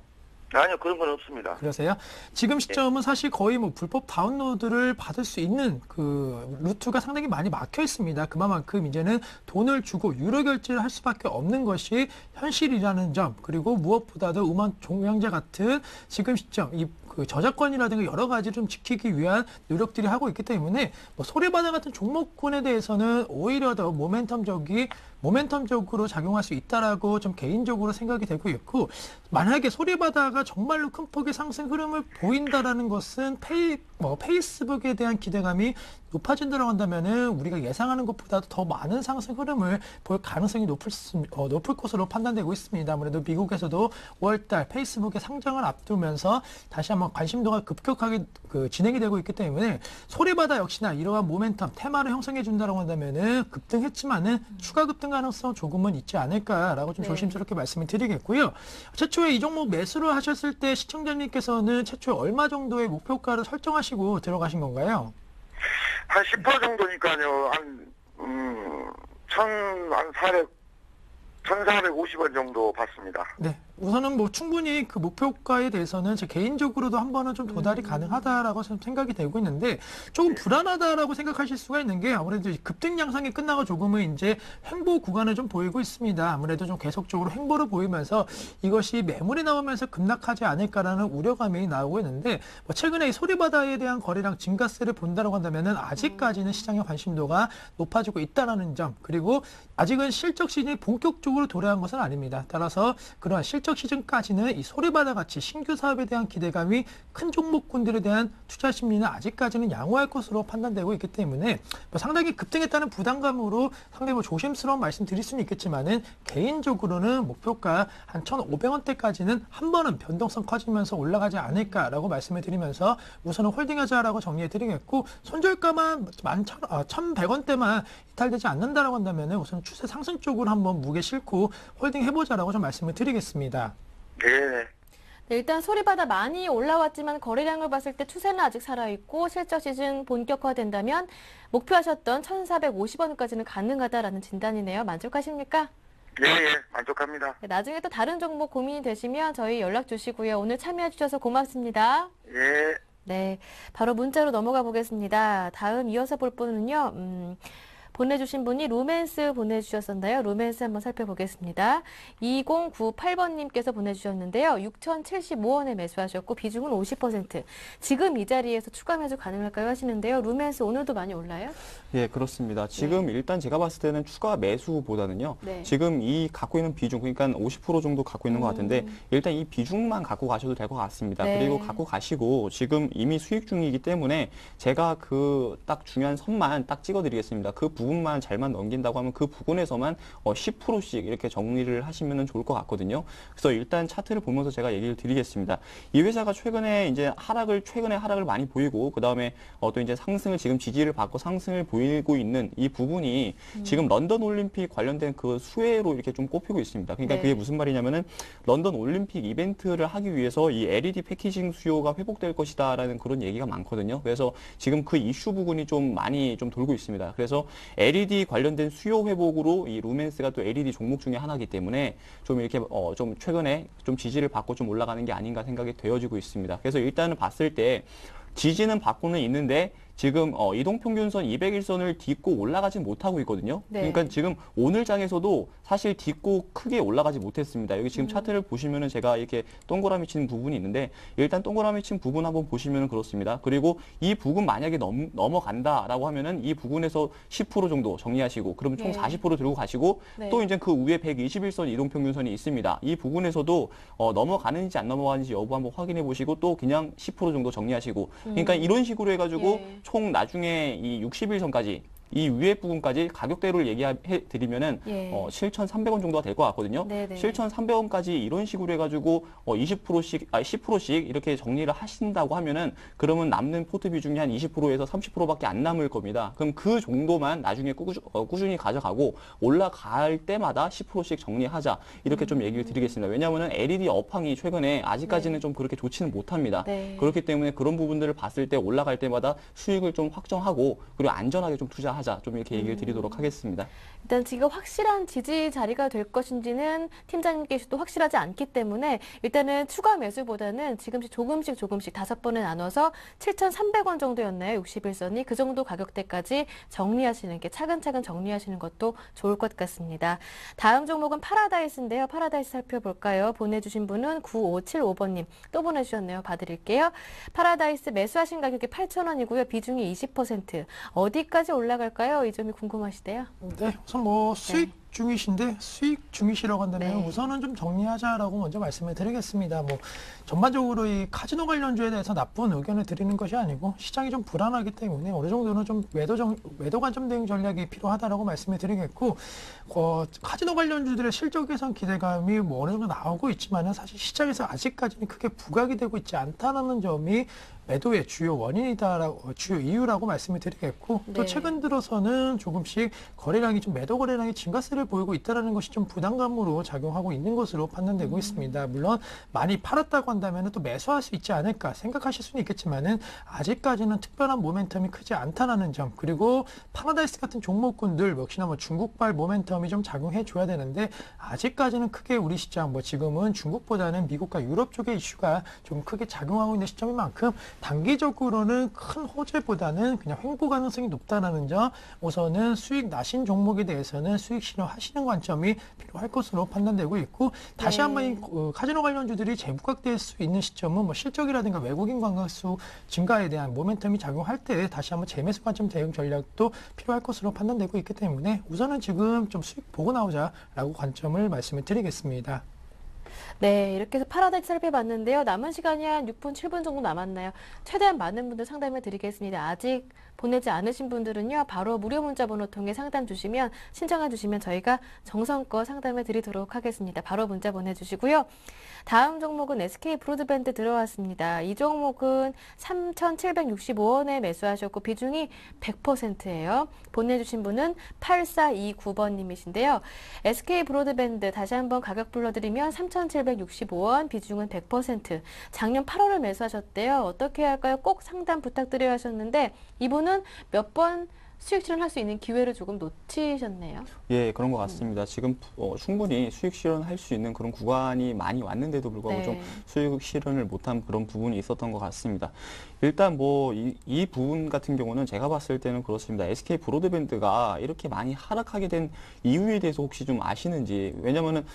아니요, 그런 건 없습니다. 그러세요? 지금 시점은 사실 거의 뭐 불법 다운로드를 받을 수 있는 그 루트가 상당히 많이 막혀 있습니다. 그만큼 이제는 돈을 주고 유료 결제를 할 수밖에 없는 것이 현실이라는 점, 그리고 무엇보다도 음원 종량제 같은 지금 시점 그 저작권이라든가 여러 가지를 좀 지키기 위한 노력들이 하고 있기 때문에 뭐 소리바다 같은 종목군에 대해서는 오히려 더 모멘텀적으로 작용할 수 있다라고 좀 개인적으로 생각이 되고 있고, 만약에 소리바다가 정말로 큰 폭의 상승 흐름을 보인다라는 것은 페이스북에 대한 기대감이 높아진다고 한다면은 우리가 예상하는 것보다 더 많은 상승 흐름을 볼 가능성이 높을 것으로 판단되고 있습니다. 아무래도 미국에서도 5월달 페이스북의 상장을 앞두면서 다시 한번 관심도가 급격하게 진행이 되고 있기 때문에 소리바다 역시나 이러한 모멘텀 테마를 형성해 준다고 한다면은 급등했지만은 추가 급등 가능성 조금은 있지 않을까라고 좀 네. 조심스럽게 말씀을 드리겠고요. 최초에 이 종목 매수를 하셨을 때 시청자님께서는 최초에 얼마 정도의 목표가를 설정하시고 들어가신 건가요? 한 10% 정도니까요. 한 1,450원 정도 받습니다. 네. 우선은 뭐 충분히 그 목표가에 대해서는 제 개인적으로도 한 번은 좀 도달이 가능하다라고 생각이 되고 있는데 조금 불안하다라고 생각하실 수가 있는 게 아무래도 급등 양상이 끝나고 조금은 이제 횡보 구간을 좀 보이고 있습니다. 아무래도 좀 계속적으로 횡보를 보이면서 이것이 매물이 나오면서 급락하지 않을까라는 우려감이 나오고 있는데 뭐 최근에 이 소리바다에 대한 거래량 증가세를 본다고 한다면은 아직까지는 시장의 관심도가 높아지고 있다라는 점, 그리고 아직은 실적 시즌이 본격적으로 도래한 것은 아닙니다. 따라서 그러한 실적 시즌까지는 이 소리바다 같이 신규 사업에 대한 기대감이 큰 종목군들에 대한 투자 심리는 아직까지는 양호할 것으로 판단되고 있기 때문에 뭐 상당히 급등했다는 부담감으로 상당히 뭐 조심스러운 말씀 드릴 수는 있겠지만은 개인적으로는 목표가 한 1,500원대까지는 한 번은 변동성 커지면서 올라가지 않을까라고 말씀을 드리면서 우선은 홀딩하자라고 정리해 드리겠고, 손절가만 1,100원대만 이탈되지 않는다라고 한다면은 우선 추세 상승 쪽으로 한번 무게 싣고 홀딩 해보자라고 좀 말씀을 드리겠습니다. 네. 네, 일단 소리바다 많이 올라왔지만 거래량을 봤을 때 추세는 아직 살아있고 실적 시즌 본격화된다면 목표하셨던 1,450원까지는 가능하다라는 진단이네요. 만족하십니까? 예, 예, 만족합니다. 네, 나중에 또 다른 종목 고민이 되시면 저희 연락 주시고요. 오늘 참여해 주셔서 고맙습니다. 예. 네, 바로 문자로 넘어가 보겠습니다. 다음 이어서 볼 분은요. 보내주신 분이 로맨스 보내주셨었나요? 로맨스 한번 살펴보겠습니다. 2098번님께서 보내주셨는데요. 6,075원에 매수하셨고 비중은 50%. 지금 이 자리에서 추가 매수 가능할까요? 하시는데요. 로맨스 오늘도 많이 올라요? 예, 그렇습니다. 지금 일단 제가 봤을 때는 추가 매수보다는요. 네. 지금 이 갖고 있는 비중, 그러니까 50% 정도 갖고 있는 것 같은데 일단 이 비중만 갖고 가셔도 될 것 같습니다. 네. 그리고 갖고 가시고 지금 이미 수익 중이기 때문에 제가 그 딱 중요한 선만 딱 찍어드리겠습니다. 그 부분 부분만 잘만 넘긴다고 하면 그 부분에서만 10%씩 이렇게 정리를 하시면 좋을 것 같거든요. 그래서 일단 차트를 보면서 제가 얘기를 드리겠습니다. 이 회사가 최근에 하락을 많이 보이고, 그 다음에 또 이제 상승을 지금 지지를 받고 상승을 보이고 있는 이 부분이 지금 런던 올림픽 관련된 그 수혜로 이렇게 좀 꼽히고 있습니다. 그러니까 네. 그게 무슨 말이냐면은 런던 올림픽 이벤트를 하기 위해서 이 LED 패키징 수요가 회복될 것이다라는 그런 얘기가 많거든요. 그래서 지금 그 이슈 부분이 좀 많이 좀 돌고 있습니다. 그래서 LED 관련된 수요 회복으로 이 루멘스가 또 LED 종목 중에 하나이기 때문에 좀 이렇게 좀 최근에 좀 지지를 받고 좀 올라가는 게 아닌가 생각이 되어지고 있습니다. 그래서 일단은 봤을 때 지지는 받고는 있는데 지금 이동평균선 200일선을 딛고 올라가지 못하고 있거든요. 네. 그러니까 지금 오늘 장에서도 사실 딛고 크게 올라가지 못했습니다. 여기 지금 차트를 보시면은 제가 이렇게 동그라미 친 부분이 있는데 일단 동그라미 친 부분 한번 보시면은 그렇습니다. 그리고 이 부분 만약에 넘어간다라고 하면은 이 부분에서 10% 정도 정리하시고 그러면 총 네. 40% 들고 가시고 네. 또 이제 그 위에 121선 이동평균선이 있습니다. 이 부분에서도 넘어가는지 안 넘어가는지 여부 한번 확인해 보시고 또 그냥 10% 정도 정리하시고 그러니까 이런 식으로 해가지고 예. 총 나중에 이 60일선까지 이 위에 부분까지 가격대를 얘기해 드리면은 예. 7,300원 정도가 될 것 같거든요. 네네. 7,300원까지 이런 식으로 해가지고 10% 이렇게 정리를 하신다고 하면은 그러면 남는 포트 비중이 한 20%에서 30%밖에 안 남을 겁니다. 그럼 그 정도만 나중에 꾸준히 가져가고 올라갈 때마다 10%씩 정리하자 이렇게 좀 얘기를 드리겠습니다. 왜냐하면은 LED 업황이 최근에 아직까지는 네. 좀 그렇게 좋지는 못합니다. 네. 그렇기 때문에 그런 부분들을 봤을 때 올라갈 때마다 수익을 좀 확정하고 그리고 안전하게 좀 투자하자 좀 이렇게 얘기를 드리도록 하겠습니다. 일단 지금 확실한 지지 자리가 될 것인지는 팀장님께서도 확실하지 않기 때문에 일단은 추가 매수보다는 지금씩 조금씩 5번에 나눠서 7,300원 정도였나요? 61선이 그 정도 가격대까지 정리하시는 게 차근차근 정리하시는 것도 좋을 것 같습니다. 다음 종목은 파라다이스인데요. 파라다이스 살펴볼까요? 보내주신 분은 9575번님 또 보내주셨네요. 봐드릴게요. 파라다이스 매수하신 가격이 8,000원이고요. 비중이 20%. 어디까지 올라갈까요? 이 점이 궁금하시대요. 네, 우선 뭐 수익 중이신데 수익 중이시라고 한다면 네. 우선은 좀 정리하자라고 먼저 말씀을 드리겠습니다. 뭐 전반적으로 이 카지노 관련주에 대해서 나쁜 의견을 드리는 것이 아니고 시장이 좀 불안하기 때문에 어느 정도는 좀 매도 관점 대응 전략이 필요하다라고 말씀을 드리겠고 카지노 관련주들의 실적 개선 기대감이 뭐 어느 정도 나오고 있지만은 사실 시장에서 아직까지는 크게 부각이 되고 있지 않다는 점이 매도의 주요 원인이다라고 주요 이유라고 말씀을 드리겠고 또 네. 최근 들어서는 조금씩 거래량이 좀 매도 거래량이 증가세를 보이고 있다는 것이 좀 부담감으로 작용하고 있는 것으로 판단되고 있습니다. 물론 많이 팔았다고 한다면 또 매수할 수 있지 않을까 생각하실 수는 있겠지만은 아직까지는 특별한 모멘텀이 크지 않다는 점 그리고 파라다이스 같은 종목군들 역시나 뭐 중국발 모멘텀이 좀 작용해 줘야 되는데 아직까지는 크게 우리 시장 뭐 지금은 중국보다는 미국과 유럽 쪽의 이슈가 좀 크게 작용하고 있는 시점인 만큼 단기적으로는 큰 호재보다는 그냥 횡보 가능성이 높다는 점 우선은 수익 나신 종목에 대해서는 수익 실현하시는 관점이 필요할 것으로 판단되고 있고 다시 네. 한번 이 카지노 관련주들이 재부각될 수 있는 시점은 뭐 실적이라든가 외국인 관광수 증가에 대한 모멘텀이 작용할 때 다시 한번 재매수 관점 대응 전략도 필요할 것으로 판단되고 있기 때문에 우선은 지금 좀 수익 보고 나오자라고 관점을 말씀을 드리겠습니다. 네, 이렇게 해서 파라다이스 살펴봤는데요. 남은 시간이 한 6분, 7분 정도 남았나요? 최대한 많은 분들 상담해 드리겠습니다. 아직 보내지 않으신 분들은요, 바로 무료 문자 번호 통해 상담 주시면, 신청해 주시면 저희가 정성껏 상담해 드리도록 하겠습니다. 바로 문자 보내주시고요. 다음 종목은 SK 브로드밴드 들어왔습니다. 이 종목은 3,765원에 매수하셨고 비중이 100%예요. 보내주신 분은 8429번님이신데요. SK 브로드밴드 다시 한번 가격 불러드리면 3,765원, 비중은 100%. 작년 8월을 매수하셨대요. 어떻게 해야 할까요? 꼭 상담 부탁드려야 하셨는데 이분은 몇 번 수익 실현할 수 있는 기회를 조금 놓치셨네요. 예, 그런 것 같습니다. 지금 충분히 수익 실현할 수 있는 그런 구간이 많이 왔는데도 불구하고 네. 좀 수익 실현을 못한 그런 부분이 있었던 것 같습니다. 일단 뭐 이 부분 같은 경우는 제가 봤을 때는 그렇습니다. SK 브로드밴드가 이렇게 많이 하락하게 된 이유에 대해서 혹시 좀 아시는지. 왜냐면은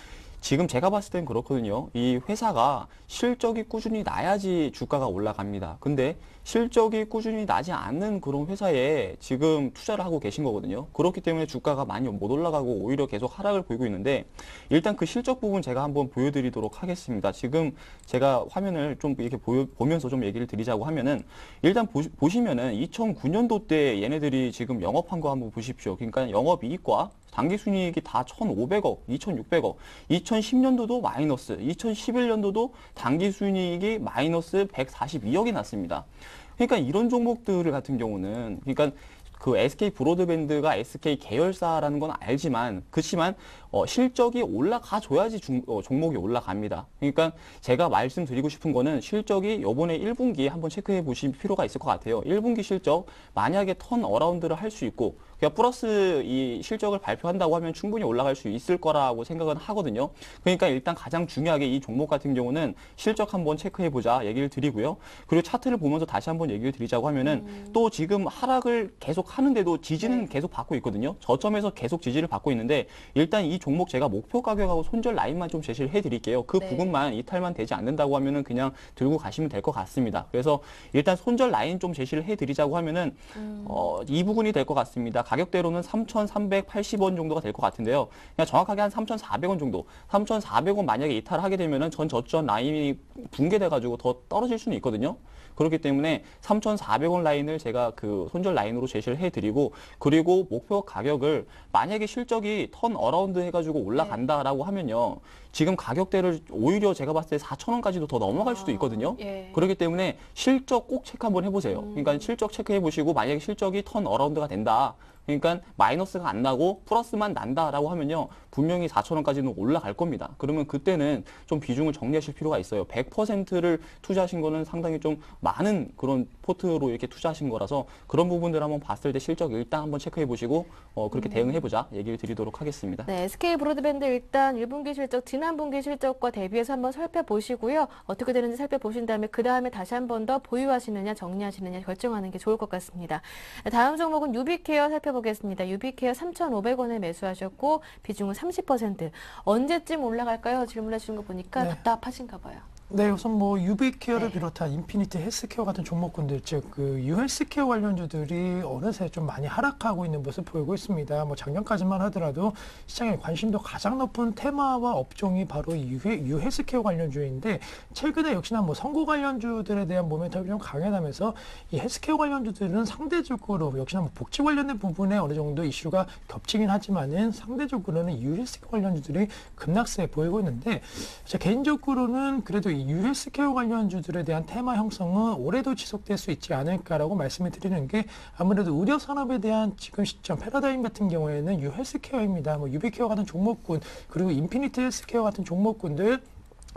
지금 제가 봤을 땐 그렇거든요. 이 회사가 실적이 꾸준히 나야지 주가가 올라갑니다. 근데 실적이 꾸준히 나지 않는 그런 회사에 지금 투자를 하고 계신 거거든요. 그렇기 때문에 주가가 많이 못 올라가고 오히려 계속 하락을 보이고 있는데, 일단 그 실적 부분 제가 한번 보여드리도록 하겠습니다. 지금 제가 화면을 좀 이렇게 보면서 좀 얘기를 드리자고 하면은, 일단 보시면은 2009년도 때 얘네들이 지금 영업한 거 한번 보십시오. 그러니까 영업이익과 당기순이익이 다 1,500억, 2,600억, 2010년도도 마이너스, 2011년도도 당기순이익이 마이너스 142억이 났습니다. 그러니까 이런 종목들 같은 경우는, 그러니까 그 SK 브로드밴드가 SK 계열사라는 건 알지만, 그렇지만 실적이 올라가줘야지 종목이 올라갑니다. 그러니까 제가 말씀드리고 싶은 거는 실적이 요번에 1분기에 한번 체크해 보실 필요가 있을 것 같아요. 1분기 실적 만약에 턴 어라운드를 할 수 있고, 그러니까 플러스 이 실적을 발표한다고 하면 충분히 올라갈 수 있을 거라고 생각은 하거든요. 그러니까 일단 가장 중요하게 이 종목 같은 경우는 실적 한번 체크해 보자 얘기를 드리고요. 그리고 차트를 보면서 다시 한번 얘기를 드리자고 하면은 또 지금 하락을 계속 하는데도 지지는 계속 받고 있거든요. 저점에서 계속 지지를 받고 있는데, 일단 이 종목 제가 목표 가격하고 손절 라인만 좀 제시를 해 드릴게요. 그 부분만 이탈만 되지 않는다고 하면은 그냥 들고 가시면 될 것 같습니다. 그래서 일단 손절 라인 좀 제시를 해 드리자고 하면은 이 부분이 될 것 같습니다. 가격대로는 3,380원 정도가 될 것 같은데요. 그냥 정확하게 한 3,400원 정도. 3,400원 만약에 이탈하게 되면은 전 저점 라인이 붕괴돼 가지고 더 떨어질 수는 있거든요. 그렇기 때문에 3,400원 라인을 제가 그 손절 라인으로 제시를 해드리고, 그리고 목표 가격을 만약에 실적이 턴 어라운드 해가지고 올라간다라고 하면요, 지금 가격대를 오히려 제가 봤을 때 4,000원까지도 더 넘어갈 수도 있거든요. 그렇기 때문에 실적 꼭 체크 한번 해보세요. 그러니까 실적 체크해 보시고, 만약에 실적이 턴 어라운드가 된다, 그러니까 마이너스가 안 나고 플러스만 난다라고 하면요, 분명히 4,000원까지는 올라갈 겁니다. 그러면 그때는 좀 비중을 정리하실 필요가 있어요. 100%를 투자하신 거는 상당히 좀 많은 그런 포트로 이렇게 투자하신 거라서, 그런 부분들 한번 봤을 때 실적 일단 한번 체크해 보시고 그렇게 대응해보자 얘기를 드리도록 하겠습니다. 네, SK 브로드밴드 일단 1분기 실적, 지난 분기 실적과 대비해서 한번 살펴보시고요. 어떻게 되는지 살펴보신 다음에 그 다음에 다시 한 번 더 보유하시느냐 정리하시느냐 결정하는 게 좋을 것 같습니다. 다음 종목은 유비케어 살펴보겠습니다. 유비케어 3,500원에 매수하셨고 비중은 30%. 언제쯤 올라갈까요? 질문해 주신 거 보니까 답답하신가 봐요. 네, 우선 뭐 유비케어를 비롯한 인피니티 헬스케어 같은 종목군들, 즉 그 유헬스케어 관련주들이 어느새 좀 많이 하락하고 있는 모습 보이고 있습니다. 뭐 작년까지만 하더라도 시장의 관심도 가장 높은 테마와 업종이 바로 이 유헬스케어 관련주인데, 최근에 역시나 뭐 선고 관련주들에 대한 모멘텀이 좀 강해나면서 이 헬스케어 관련주들은 상대적으로 역시나 뭐 복지 관련된 부분에 어느 정도 이슈가 겹치긴 하지만은 상대적으로는 유헬스케어 관련주들이 급락세 보이고 있는데, 제 개인적으로는 그래도 이 유헬스케어 관련주들에 대한 테마 형성은 올해도 지속될 수 있지 않을까라고 말씀을 드리는 게, 아무래도 의료 산업에 대한 지금 시점 패러다임 같은 경우에는 유헬스케어입니다. 뭐 유비케어 같은 종목군, 그리고 인피니티 헬스케어 같은 종목군들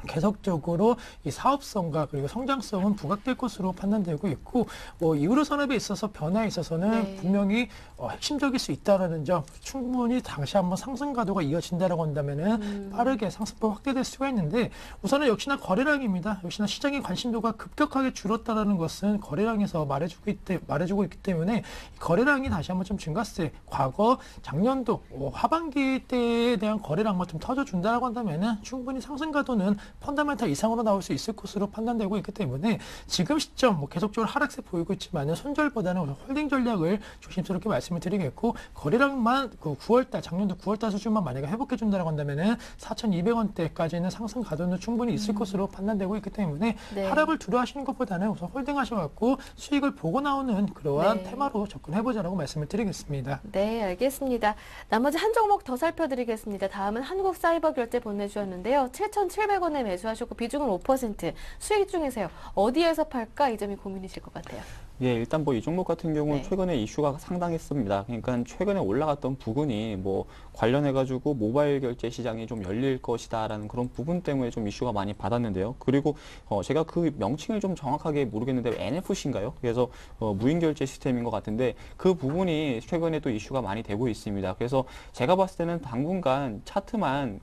계속적으로 이 사업성과 그리고 성장성은 부각될 것으로 판단되고 있고, 이 의료 산업에 있어서 변화에 있어서는 분명히 핵심적일 수 있다라는 점, 충분히 다시 한번 상승 가도가 이어진다라고 한다면은 빠르게 상승폭 확대될 수가 있는데, 우선은 역시나 거래량입니다. 역시나 시장의 관심도가 급격하게 줄었다라는 것은 거래량에서 말해주고 있기 때문에 거래량이 다시 한번 좀 증가세, 과거 작년도 하반기 때에 대한 거래량만 좀 터져준다라고 한다면은 충분히 상승 가도는 펀더멘탈 이상으로 나올 수 있을 것으로 판단되고 있기 때문에, 지금 시점 뭐 계속적으로 하락세 보이고 있지만은 손절보다는 홀딩 전략을 조심스럽게 말씀을 드리겠고, 거래량만 그 9월달, 작년도 9월달 수준만 만약에 회복해 준다라고 한다면은 4,200원대까지는 상승 가도는 충분히 있을 것으로 판단되고 있기 때문에 하락을 두려워하시는 것보다는 우선 홀딩 하셔갖고 수익을 보고 나오는 그러한 테마로 접근해보자라고 말씀을 드리겠습니다. 네, 알겠습니다. 나머지 한 종목 더 살펴드리겠습니다. 다음은 한국사이버결제 보내주셨는데요. 7,700원에 매수하셨고 비중은 5%. 수익 중에서요, 어디에서 팔까? 이 점이 고민이실 것 같아요. 예, 일단 뭐 이 종목 같은 경우는 최근에 이슈가 상당했습니다. 그러니까 최근에 올라갔던 부분이 뭐 관련해가지고 모바일 결제 시장이 좀 열릴 것이다라는 그런 부분 때문에 좀 이슈가 많이 받았는데요. 그리고 제가 그 명칭을 좀 정확하게 모르겠는데 NFC인가요? 그래서 무인 결제 시스템인 것 같은데, 그 부분이 최근에 또 이슈가 많이 되고 있습니다. 그래서 제가 봤을 때는 당분간 차트만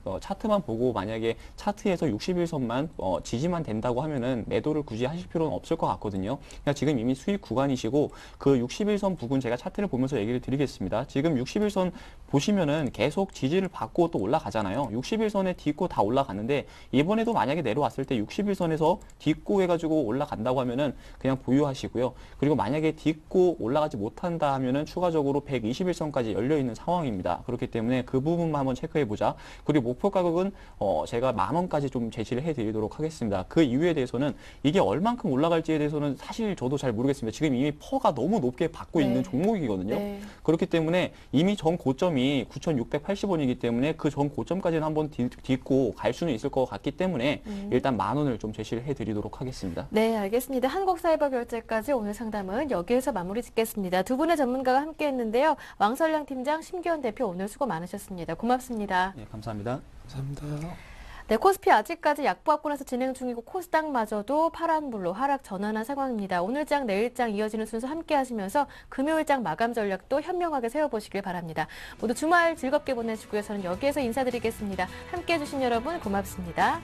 보고 만약에 차트에서 60일선만 지지만 된다고 하면은 매도를 굳이 하실 필요는 없을 것 같거든요. 그러니까 지금 이미 수익 구간이시고 그 61선 부근 제가 차트를 보면서 얘기를 드리겠습니다. 지금 61선 보시면은 계속 지지를 받고 또 올라가잖아요. 61선에 딛고 다 올라갔는데 이번에도 만약에 내려왔을 때 61선에서 딛고 해가지고 올라간다고 하면은 그냥 보유하시고요. 그리고 만약에 딛고 올라가지 못한다 하면은 추가적으로 121선까지 열려 있는 상황입니다. 그렇기 때문에 그 부분만 한번 체크해 보자. 그리고 목표 가격은 제가 10,000원까지 좀 제시를 해드리도록 하겠습니다. 그 이유에 대해서는 이게 얼만큼 올라갈지에 대해서는 사실 저도 잘 모르겠습니다. 지금 이미 퍼가 너무 높게 받고 네. 있는 종목이거든요. 네. 그렇기 때문에 이미 전 고점이 9,680원이기 때문에 그 전 고점까지는 한번 딛고 갈 수는 있을 것 같기 때문에 일단 10,000원을 좀 제시를 해드리도록 하겠습니다. 네, 알겠습니다. 한국사이버결제까지 오늘 상담은 여기에서 마무리 짓겠습니다. 두 분의 전문가가 함께했는데요. 왕설량 팀장, 심기현 대표 오늘 수고 많으셨습니다. 고맙습니다. 네, 감사합니다. 감사합니다. 네, 코스피 아직까지 약보합권에서 진행 중이고 코스닥마저도 파란불로 하락 전환한 상황입니다. 오늘장, 내일장 이어지는 순서 함께 하시면서 금요일장 마감 전략도 현명하게 세워보시길 바랍니다. 모두 주말 즐겁게 보내시고요. 저는 여기에서 인사드리겠습니다. 함께해 주신 여러분 고맙습니다.